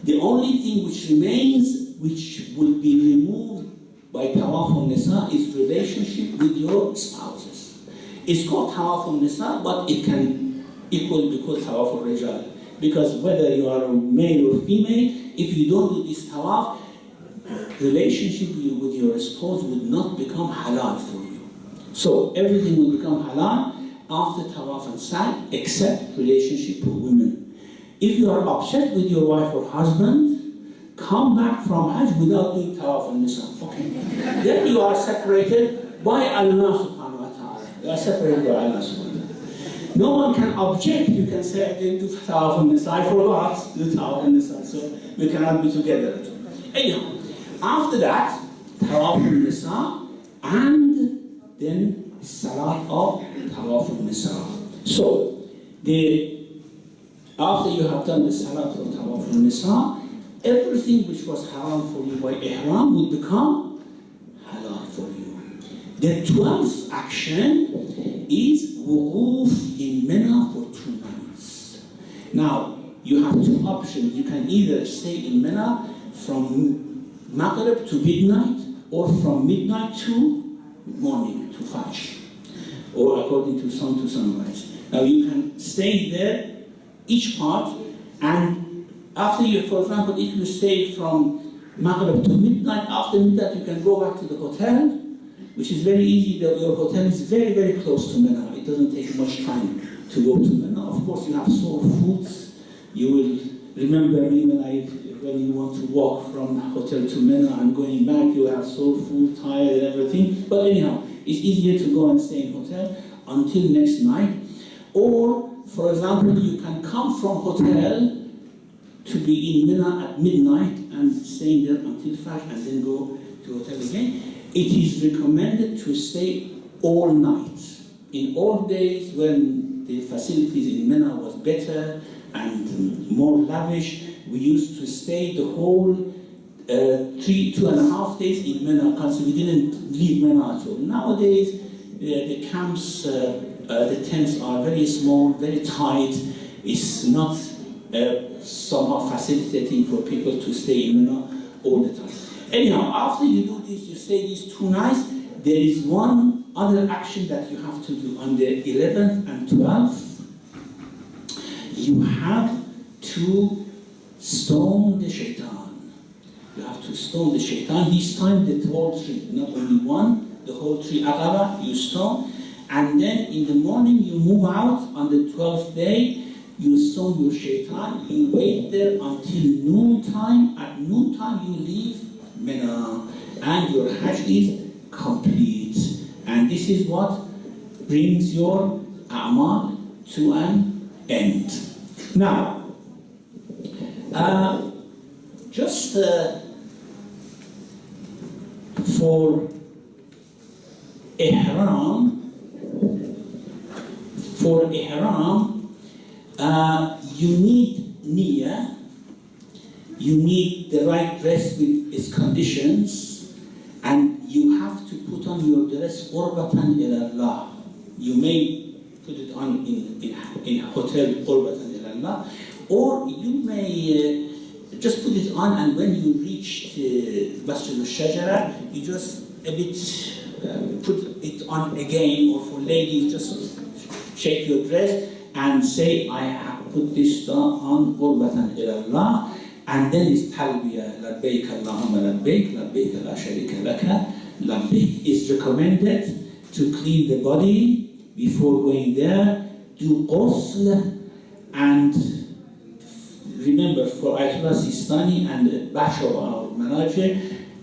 The only thing which remains, which will be removed by tawaf al-nisa, is relationship with your spouses. It's called tawaf al-nisa, but it can equal be called tawaf al-rijal. Because whether you are a male or female, if you don't do this tawaf, relationship with your spouse would not become halal for you. So everything will become halal after tawaf and sa'i, except relationship with women. If you are upset with your wife or husband, come back from Hajj without doing tawaf and nisa. Okay. Then you are separated by Allah subhanahu wa ta'ala. You are separated by Allah subhanahu wa ta'ala. No one can object. You can say, I didn't do tawaf and nisa. I forgot to do tawaf and nisa. So we cannot be together. Anyhow, after that, tawaf and nisa, and then salat of tawaf and nisa. So, after you have done the salat of tawaf and nisa, everything which was haram for you by ihram would become halal for you. The 12th action is wuquf in Mina for 2 nights. Now, you have two options. You can either stay in Mina from Maghrib to midnight, or from midnight to morning, to Fajr, or according to sun to sunrise. Now, you can stay there each part, and after you, for example, if you stay from Maghrib to midnight, after midnight you can go back to the hotel, which is very easy. Your hotel is very, very close to Mina. It doesn't take much time to go to Mina. Of course, you have sore feet. You will remember me when you want to walk from hotel to Mina and going back, you have sore feet, tired and everything. But anyhow, it's easier to go and stay in hotel until next night. Or, for example, you can come from hotel to be in Mina at midnight and stay there until Fajr and then go to hotel again. It is recommended to stay all night. In old days when the facilities in Mina was better and more lavish, we used to stay the whole 2.5 days in Mina, because we didn't leave Mina at all. Nowadays, the camps, the tents are very small, very tight. It's not somehow facilitating for people to stay in Mina all the time. Anyhow, after you do this, you stay these 2 nights, there is one other action that you have to do. On the 11th and 12th, you have to stone the shaitan. You have to stone the shaitan. This time the whole tree, not only one, the whole tree, Aqaba, you stone. And then in the morning you move out on the 12th day, you stone your shaitan, you wait there until noontime. At noontime you leave Mina, and your Hajj is complete. And this is what brings your a'mal to an end. Now, just for ihram, you need niyyah, you need the right dress with its conditions, and you have to put on your dress qurbatan ila Allah. You may put it on in hotel qurbatan ila Allah, or you may just put it on, and when you reach Masjid al-Shajara, you just a bit put it on again, or for ladies, just Shake your dress and say, I have put this on qurbatan ila Allah, and then it's talbiyah, labbaik Allahumma labbaik, labbaik la sharika laka, labbaik. It's recommended to clean the body before going there, do ghusl, and remember for Ayatollah Sistani and a batch of our manager,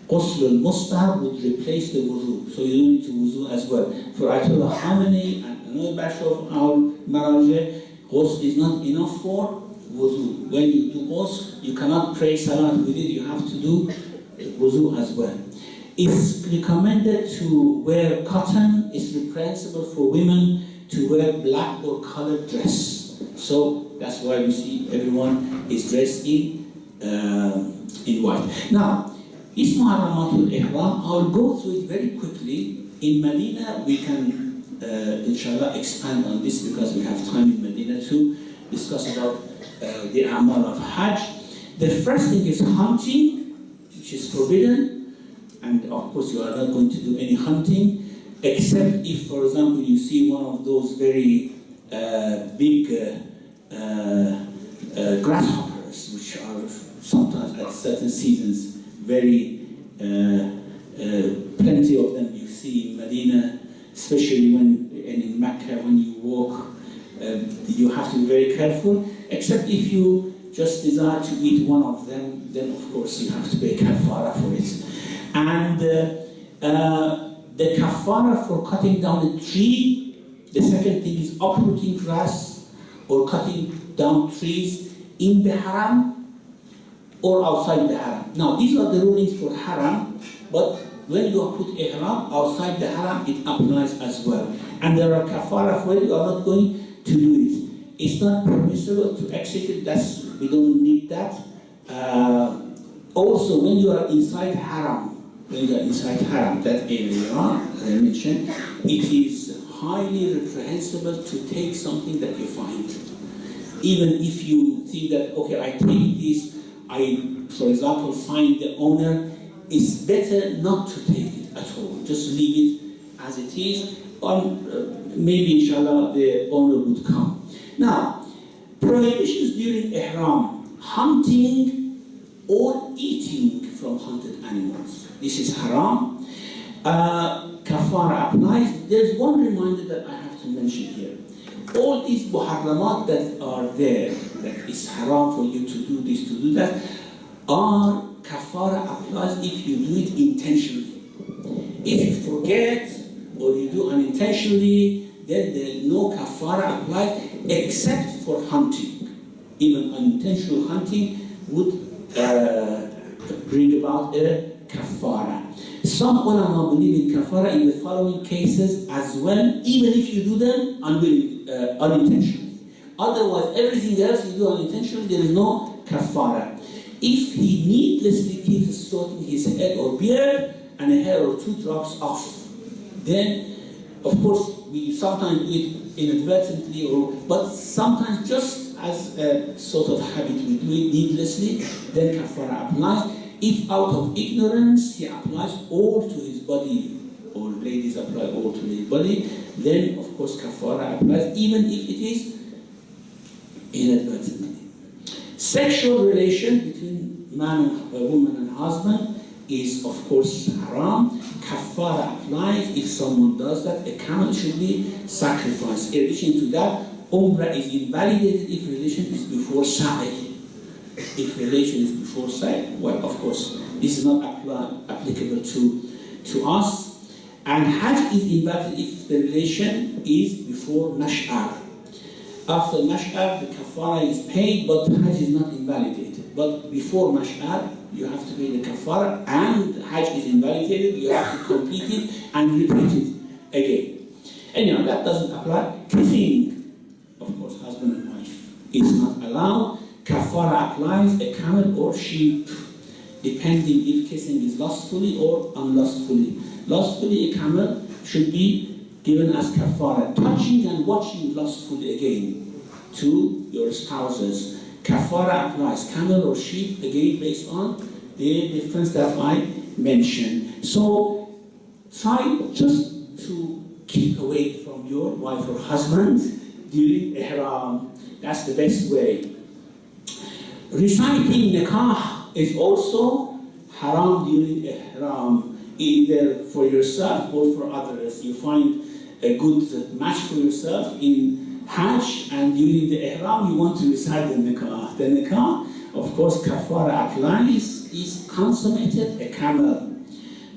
ghusl al-mustahab would replace the wudu, so you don't need to wudu as well. For Ayatollah Khamenei and another batch of our manager, ghusl is not enough for wudu. When you do ghusl, you cannot pray salat with it, you have to do wudu as well. It's recommended to wear cotton. It's reprehensible for women to wear black or colored dress. So that's why we see everyone is dressed in white. Now, this Muharramatul Ihram, I'll go through it very quickly. In Medina, we can, inshallah, expand on this because we have time in Medina to discuss about the Amal of Hajj. The first thing is hunting, which is forbidden. And of course, you are not going to do any hunting, except if, for example, you see one of those very big grasshoppers, which are sometimes at certain seasons very plenty of them you see in Medina, especially when and in Mecca when you walk. You have to be very careful, except if you just desire to eat one of them, then of course you have to pay kafara for it. And the kafara for cutting down a tree, the second thing is uprooting grass or cutting down trees in the haram or outside the haram. Now, these are the rulings for haram, but when you are put ihram outside the haram, it applies as well. And there are kafara for it, you are not going to do it. It's not permissible to execute, we don't need that. Also, when you are inside haram, that area, as I mentioned, it is highly reprehensible to take something that you find. Even if you think that, okay, I take this, for example, find the owner, it's better not to take it at all. Just leave it as it is, or maybe inshallah the owner would come. Now, prohibitions during ihram: hunting or eating from hunted animals. This is haram. Kafara applies. There's one reminder that I have to mention here. All these muharramat that are there, that is haram for you to do this, to do that, are kafara applies if you do it intentionally. If you forget or you do unintentionally, then there is no kafara applied except for hunting. Even unintentional hunting would bring about a kafara. Some ulama believe in kafara in the following cases as well, even if you do them unintentionally. Otherwise, everything else you do unintentionally, there is no kafara. If he needlessly keeps sorting his head or beard and a hair or two drops off, then, of course, we sometimes do it inadvertently, but sometimes just as a sort of habit we do it needlessly, then kafara applies. If out of ignorance he applies all to his body, or ladies apply all to their body, then of course kafara applies, even if it is inadvertently. Sexual relation between woman and husband is of course haram. Kafara applies if someone does that. A camel should be sacrificed. In addition to that, umrah is invalidated if relation is before sa'i. If relation is before sa'i, well, of course, this is not applicable to us. And hajj is invalid if the relation is before mash'ar. After mash'ar, the kafara is paid, but hajj is not invalidated. But before mash'ar, you have to pay the kafara, and hajj is invalidated, you have to complete it and repeat it again. And that doesn't apply. Kissing, of course, husband and wife, is not allowed. Kafara applies a camel or sheep, depending if kissing is lustfully or unlustfully. Lustfully, a camel should be given as kafara. Touching and watching lustfully again to your spouses. Kafara applies camel or sheep, again based on the difference that I mentioned. So try just to keep away from your wife or husband during ihram. That's the best way. Reciting nikah is also haram during ihram, either for yourself or for others. You find a good match for yourself in Hajj, and during the ihram you want to recite the nikah. The nikah, of course, kafara applies, is consummated, a camel.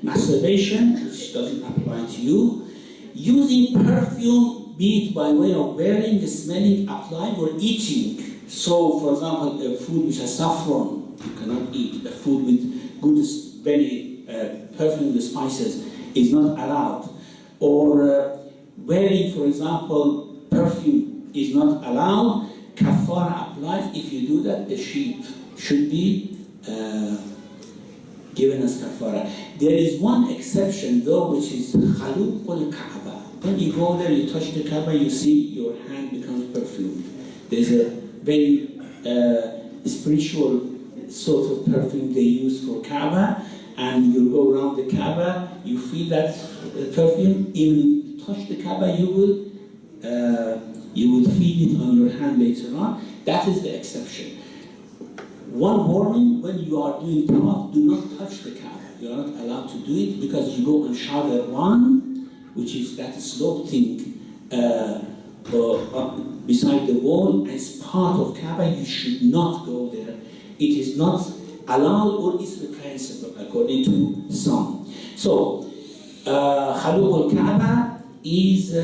Masturbation, which doesn't apply to you. Using perfume, be it by way of wearing, smelling, applying, or eating. So, for example, a food which has saffron, you cannot eat. A food with good very perfume, the spices, is not allowed. Or wearing, for example, perfume is not allowed. Kafara applies. If you do that, the sheep should be given as kafara. There is one exception though, which is khaluq al-Kaaba. When you go there, you touch the Kaaba, you see your hand becomes perfumed. There's a very spiritual sort of perfume they use for Kaaba, and you go around the Kaaba, you feel that perfume. Even if you touch the Kaaba, you will feel it on your hand later on. That is the exception. One warning: when you are doing tawaf, do not touch the Kaaba. You are not allowed to do it, because you go on Shadar 1, which is that slope thing beside the wall, as part of Kaaba. You should not go there. It is not allowed, or is reprehensible according to some. So, Khaluq al-Kaaba is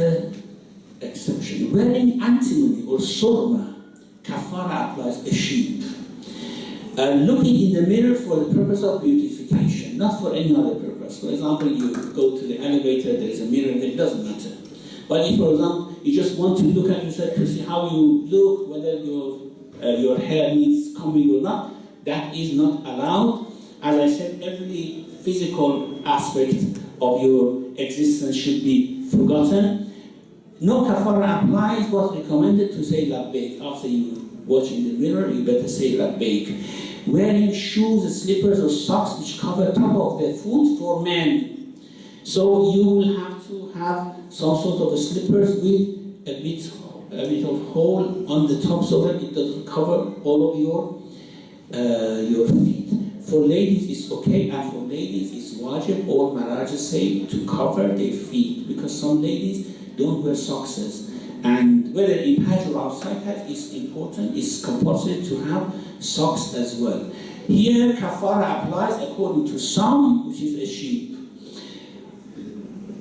exception. Wearing antimony or surma, kafara applies, a sheep. Looking in the mirror for the purpose of beautification, not for any other purpose. For example, you go to the elevator, there is a mirror there, it doesn't matter. But if, for example, you just want to look at yourself to see how you look, whether your hair needs combing or not, that is not allowed. As I said, every physical aspect of your existence should be forgotten. No kafara applies. What's recommended to say labbaik. After you watch in the mirror, you better say labbaik. Wearing shoes, slippers, or socks which cover top of the foot for men. So you will have to have some sort of a slippers with a bit of hole on the top so that it doesn't cover all of your feet. For ladies it's okay, and for ladies it's wajib, or maraj say, to cover their feet, because some ladies don't wear socks. And whether in Hajj or outside Hajj, it's important, it's compulsory to have socks as well. Here, kafara applies according to some, which is a sheep.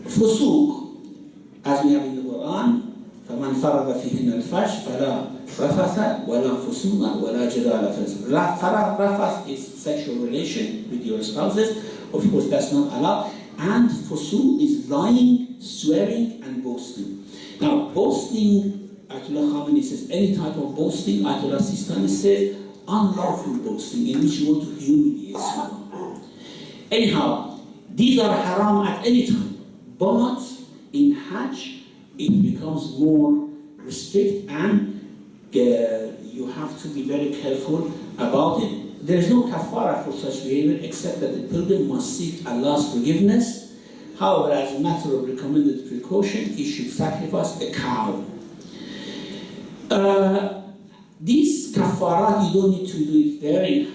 Fusuq, as we have in the Quran, فَمَنْ فَرَضَ فِيهِنَّ الْفَجْرَ فَلَا رَفَثَ وَلَا فُسُوقَ وَلَا جِدَالَ فِي الْحَجِّ. Rafath is sexual relation with your spouses. Of course, that's not allowed. And fusuq is lying, swearing, and boasting. Now, boasting, Ayatollah Khamenei says, any type of boasting, Ayatollah Sistani says, unlawful boasting, in which you want to humiliate someone. Anyhow, these are haram at any time, but in Hajj, it becomes more restrict, and you have to be very careful about it. There is no kafara for such behavior, except that the pilgrim must seek Allah's forgiveness. However, as a matter of recommended precaution, he should sacrifice a cow. These kafarat, you don't need to do it there.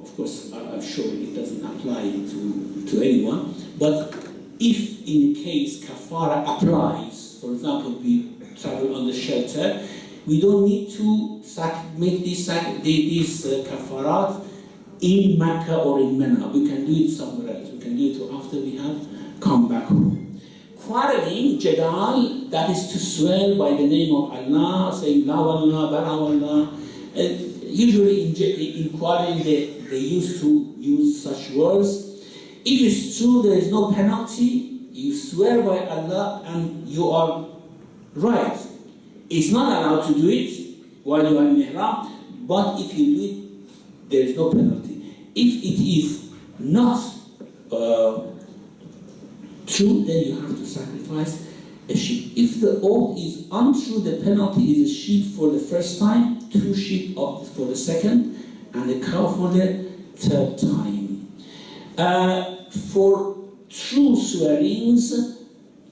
Of course, I'm sure it doesn't apply to anyone. But if in case kafara applies, for example, we travel on the shelter, we don't need to make these kafarat in Mecca or in Mina. We can do it somewhere else. We can do it after we have come back home. Quarreling, jadal, that is to swear by the name of Allah, saying La wallah, Bara wallah. Usually in quarreling they used to use such words. If it's true there is no penalty, you swear by Allah and you are right. It's not allowed to do it while you are in ihram, but if you do it, there is no penalty. If it is not true, then you have to sacrifice a sheep. If the oath is untrue, the penalty is a sheep for the first time, 2 sheep for the second, and a cow for the third time. For true swearings,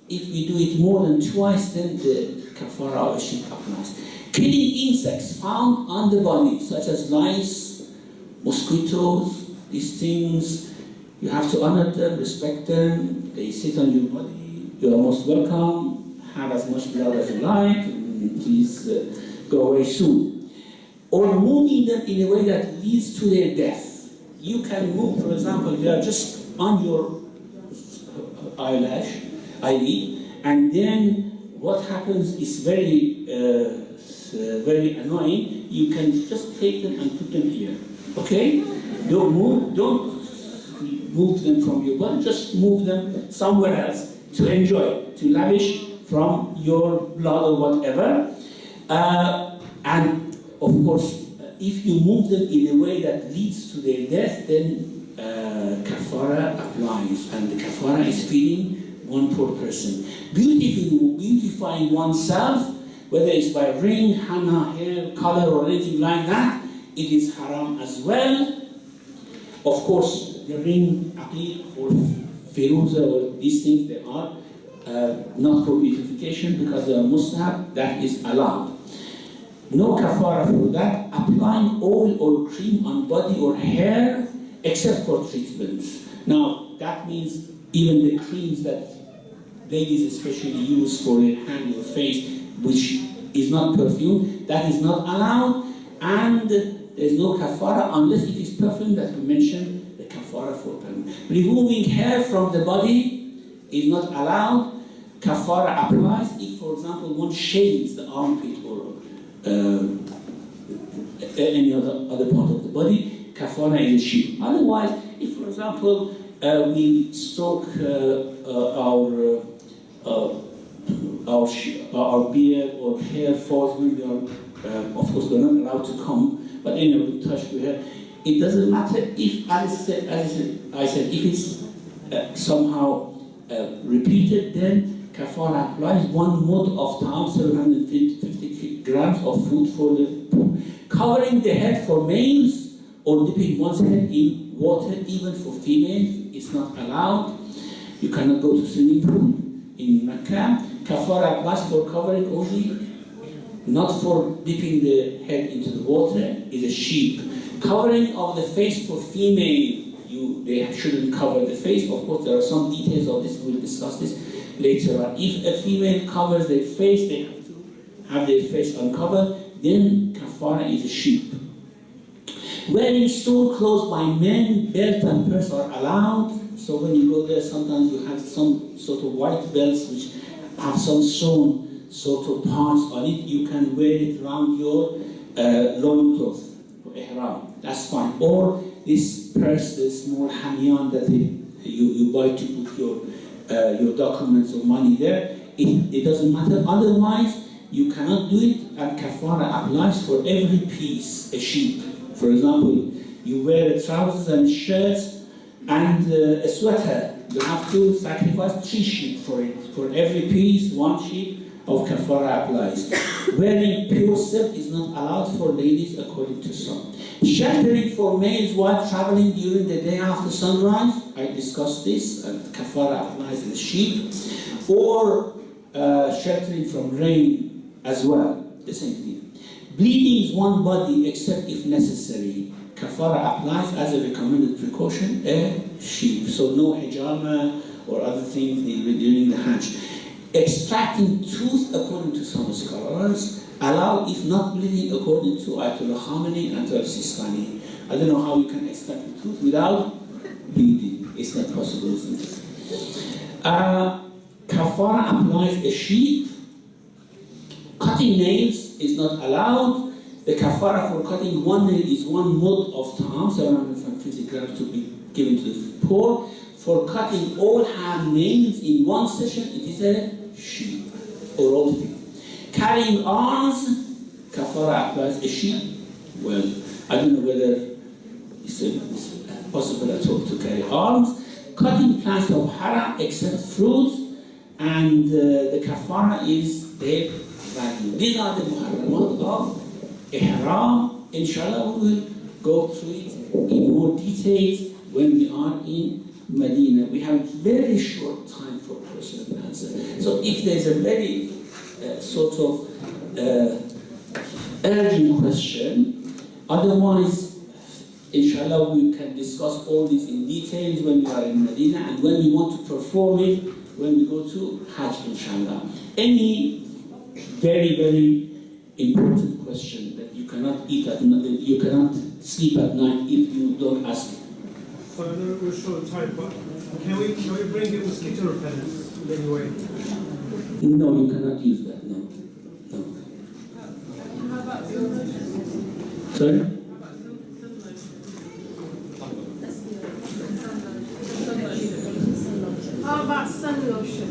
If we do it more than twice, then the kafara of a sheep applies. Killing insects found on the body, such as lice, mosquitoes, these things, you have to honor them, respect them. They sit on your body. You are most welcome. Have as much blood as you like. Please go away soon. Or moving them in a way that leads to their death. You can move, for example, they are just on your eyelid, and then what happens is very annoying. You can just take them and put them here. Okay? Don't move them from your body, just move them somewhere else to enjoy, to lavish from your blood or whatever. And of course, if you move them in a way that leads to their death, then kafara applies, and the kafara is feeding one poor person. Beautifying oneself, whether it's by ring, henna, hair, color, or anything like that, it is haram as well. Of course, the ring, aqiq, or feruza, or these things, they are not for beautification because they are mustahab, that is allowed. No kafara for that. Applying oil or cream on body or hair, except for treatments. Now, that means even the creams that ladies especially use for their hand or face, which is not perfume, that is not allowed, and there's no kafara unless it is perfume that we mentioned, the kafara for perfume. Removing hair from the body is not allowed. Kafara applies if, for example, one shaves the armpit or any other part of the body. Kafara is a sheep. Otherwise, if, for example, we stroke our beard or hair falls when we are, of course, we're not allowed to comb, but anyway, we touch the hair. It doesn't matter if, as I said, if it's somehow repeated, then kafara applies. 1 mud of ta'am, 750 grams of food for the poor. Covering the head for males or dipping one's head in water, even for females, is not allowed. You cannot go to swimming pool in Mecca. Kafara applies for covering only, not for dipping the head into the water, is a sheep. Covering of the face for female, they shouldn't cover the face. Of course, there are some details of this, we'll discuss this later on. If a female covers their face, they have to have their face uncovered, then kafara is a sheep. Wearing stole clothes by men, belt and purse are allowed. So when you go there, sometimes you have some sort of white belts which have some sewn sort of parts on it. You can wear it around your loincloth for ihram. That's fine. Or this purse, this small hamyan that you buy to put your documents or money there. It doesn't matter. Otherwise, you cannot do it, and kafara applies for every piece, a sheep. For example, you wear trousers and shirts and a sweater. You have to sacrifice 3 sheep for it. For every piece, 1 sheep of kafara applies. Wearing pure silk is not allowed for ladies according to some. Sheltering for males while traveling during the day after sunrise. I discussed this, and kafara applies to the sheep. Or sheltering from rain as well, the same thing. Bleeding is one body except if necessary. Kafara applies as a recommended precaution, a sheep. So no hijama or other things during the Hajj. Extracting tooth according to some scholars, allowed if not bleeding according to Ayatollah Khamenei and Ayatollah Sistani. I don't know how you can extract the tooth without bleeding. It's not possible, isn't it? Kafara applies a sheep. Cutting nails is not allowed. The kafara for cutting one nail is 1 mud of ta'am, 750 grams to be given to the poor. For cutting all hand nails in one session, it is a sheep or all thing. Carrying arms, kafara applies a sheep. Well, I don't know whether it's possible at all to carry arms. Cutting plants of haram except fruits, and the kafara is their value. These are the muharramat of ihram. Inshallah, we will go through it in more details when we are in Medina, we have very short time for question and answer. So if there's a very sort of urgent question, otherwise, inshallah, we can discuss all this in details when we are in Medina and when we want to perform it, when we go to Hajj, inshallah. Any very, very important question that you cannot eat at night, you cannot sleep at night if you don't ask it. So I know we're short of time, but can we bring in mosquito repellents in any way? No, you cannot use that, no. No. How about sun lotion? Sorry? How about sun lotion?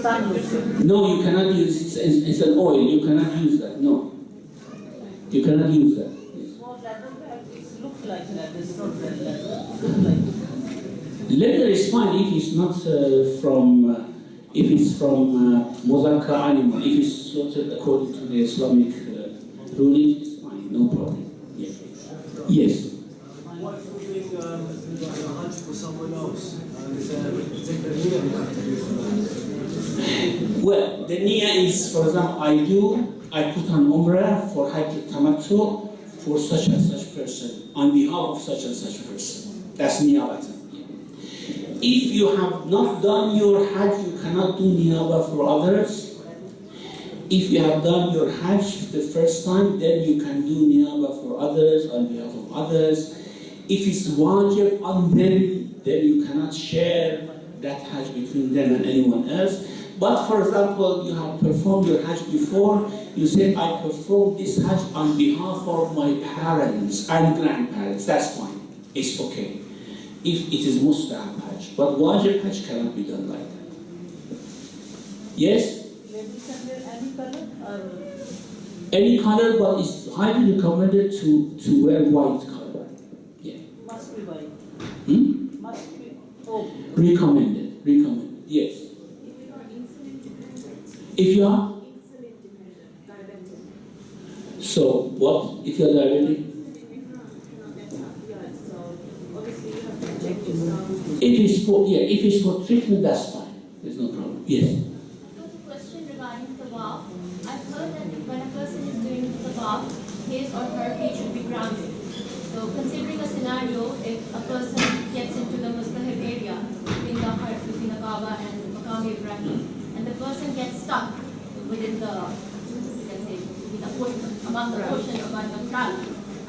Sun lotion. No, you cannot use it. It's an oil. You cannot use that. No. You cannot use that. Yes. No, leather it looks like leather. It's not real leather. It looks like Leather is fine if it's not from if it's from Muzakka animal. If it's slaughtered according to the Islamic ruling, it's fine. No problem. Yeah. Yes. What if we're doing a Hajj for someone else? Is there a particular niyyah we have to do for that? Well, the niyyah is, for example, I put on Umrah for Hajj Tamattu for such and such person, on behalf of such and such person. That's niyabah. If you have not done your Hajj, you cannot do niyabah for others. If you have done your Hajj the first time, then you can do niyabah for others, on behalf of others. If it's wajib on them, then you cannot share that Hajj between them and anyone else. But for example, you have performed your Hajj before, you say, I performed this Hajj on behalf of my parents and grandparents, that's fine, it's okay. If it is mustahab Hajj, but wajib Hajj cannot be done like that. Yes? ladies can wear any color or Any color, but it's highly recommended to wear white color. Yeah. must be white. Hmm? Must be oh. Recommended, yes. If you are? So, what? If you are diabetic? If it's for treatment, that's fine. There's no problem. Yes. So the question regarding the tawaf, I've heard that when a person is doing the tawaf, his or her feet should be grounded. So considering a scenario, if a person gets into the Mustahib area between the Kaaba and Maqam Ibrahim, and the person gets stuck within the, let's say, with the portion, among the crowd,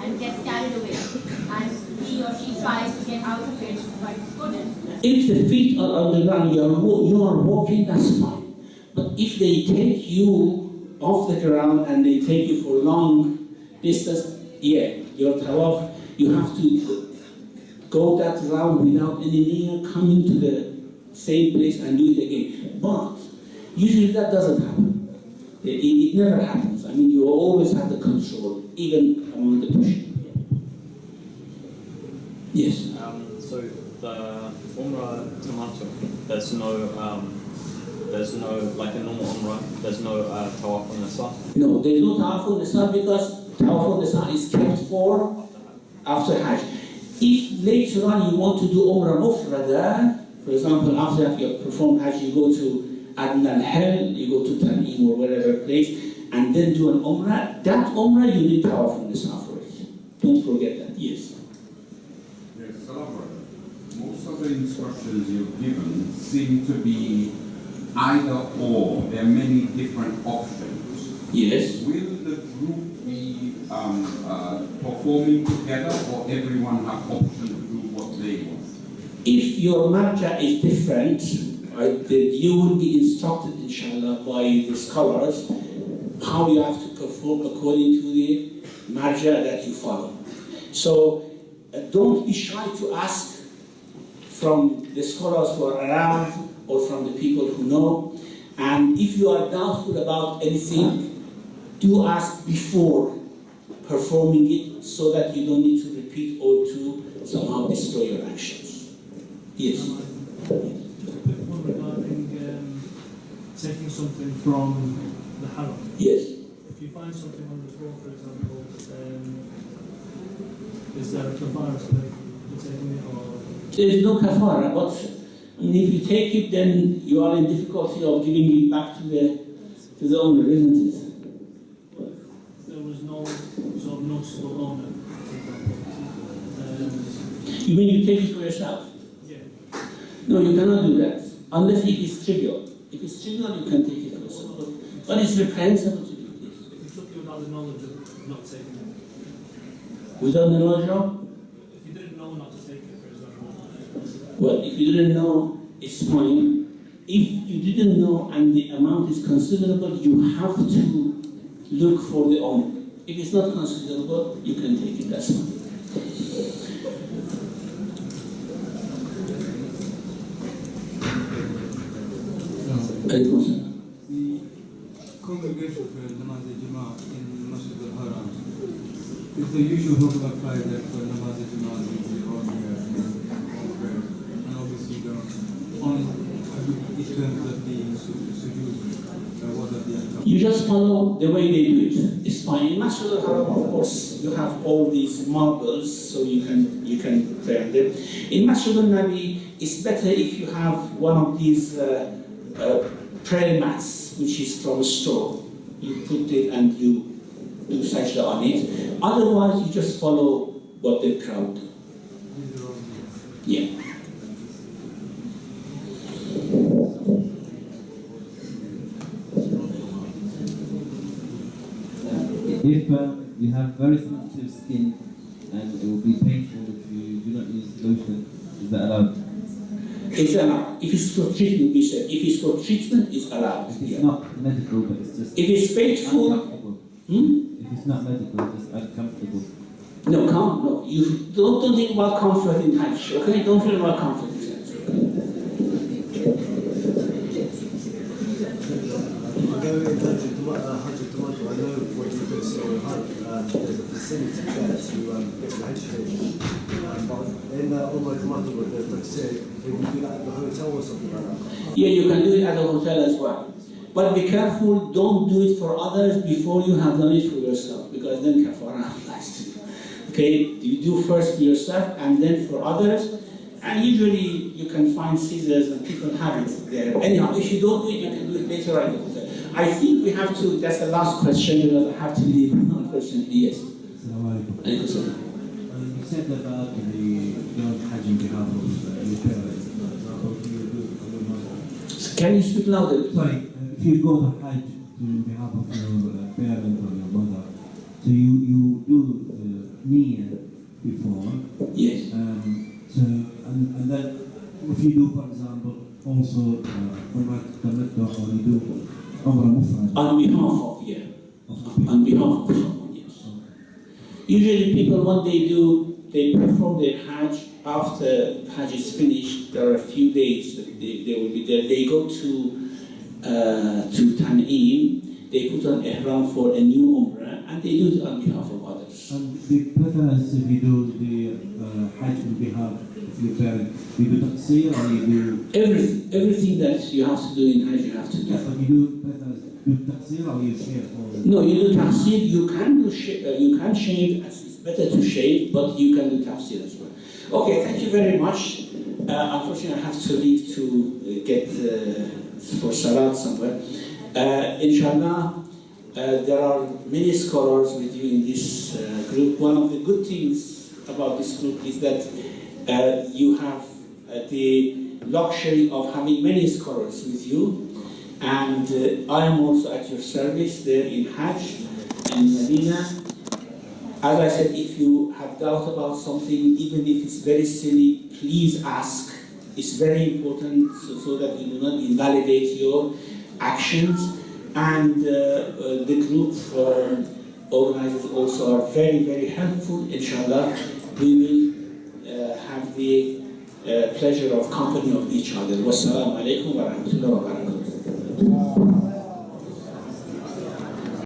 and gets carried away, and he or she tries to get out of it, but couldn't. If the feet are on the ground, you are walking, that's fine. But if they take you off the ground and they take you for long distance, yeah, your tawaf, you have to go that round without any niyyah, come into the same place and do it again. But usually that doesn't happen. It never happens. I mean, you always have the control, even among the pushing. Yes. So the Umrah Tamattu, there's no like a normal Umrah, there's no Tawaf on the side. No, there is no Tawaf on the side because Tawaf on the side is kept for after Hajj. If later on you want to do Umrah Mufrada, for example, after that you have performed Hajj, you go to Adna al-Hel, you go to Tan'im or whatever place, and then do an Umrah, that Umrah you need Tawaf on the side for it. Don't forget that, yes. Yes, Salam brother. Most of the instructions you've given seem to be either or. There are many different options. Yes. Will the group be performing together, or everyone have option to do what they want? If your marja is different, you will be instructed, inshallah, by the scholars how you have to perform according to the marja that you follow. So don't be shy to ask from the scholars who are around or from the people who know. And if you are doubtful about anything, do ask before performing it so that you don't need to repeat or to somehow destroy your actions. Yes. One regarding taking something from the haram. Yes. If you find something on the floor, for example, is there a kafara to taking it, or There is no kafara, but if you take it, then you are in difficulty of giving it back to the owner, isn't it? There was no sort of noticeable owner. You mean you take it for yourself? Yeah. No, you cannot do that, unless it is trivial. If it's trivial, you can take it for yourself. But it's reprehensible to do this. If you took it without the knowledge of not taking it. Without the knowledge of? If you didn't know not to take it, for example. Well, if you didn't know, it's fine. If you didn't know and the amount is considerable, you have to look for the owner. If it's not considerable, you can take it, that's fine. The congregation for Namaz al-Jama'ah in Masjid al-Haram, is the usual rule apply that for Namaz al-Jama'ah you be all here and obviously in terms of the sujood, what are the outcomes? You just follow the way they do it. It's fine. In Masjid al-Haram, of course, you have all these marbles, so you can pray on them. In Masjid al-Nabi, it's better if you have one of these prayer mats, which is from a store. You put it and you do sajda on it. Otherwise, you just follow what the crowd do. Yeah. If you have very sensitive skin and it will be painful if you do not use lotion, is that allowed? It's allowed. If it's for treatment, we said. If it's for treatment, it's allowed. If it's not medical, but it's just If it's faithful, uncomfortable. hmm? If it's not medical, just uncomfortable. No, no. You don't think about comfort in Hajj, okay? Don't feel about comfort in Hajj. Haj Tours, I know what you could say, there's a facility there to get the Hajj finished. But in Umrah Tamattu, they say, can you do that at the hotel or something like that? Yeah, you can do it at a hotel as well. But be careful, don't do it for others before you have done it for yourself, because then kafara applies to you. Okay, you do first for yourself and then for others, and usually you can find scissors and people have it there. Anyhow, if you don't do it, you can do it later at the hotel. I think we have to, that's the last question because I have to leave, unfortunately, yes. You said about the going Hajj on behalf of your parents. How do you do it on your mother? Can you speak louder? Sorry, if you go to Hajj on behalf of your parents or your mother, so you do niyyah before. Yes. So and then if you do, for example, also Umrah Tamattu or you do Umrah Mufrad. On behalf of, yeah. On behalf of someone, yes. Usually people, what they do, they perform their Hajj. After Hajj is finished, there are a few days that they will be there. They go to Tan'im, they put on ihram for a new Umrah, and they do it on behalf of others. And the preference if you do the Hajj on behalf of your parents, you do taqsir or you do... Everything that you have to do in Hajj, you have to do. Yeah, but you do preference, do taqsir or you share? No, you do tafsir, you can shave, it's better to shave, but you can do tafsir as well. Okay, thank you very much. Unfortunately, I have to leave to get for Salat somewhere. Inshallah, there are many scholars with you in this group. One of the good things about this group is that you have the luxury of having many scholars with you. And I am also at your service there in Hajj and Medina. As I said, if you have doubt about something, even if it's very silly, please ask. It's very important so that you do not invalidate your actions. And the group organizers also are very, very helpful. Inshallah, we will have the pleasure of company of each other. Wassalamu alaikum wa rahmatullahi wa barakatuh.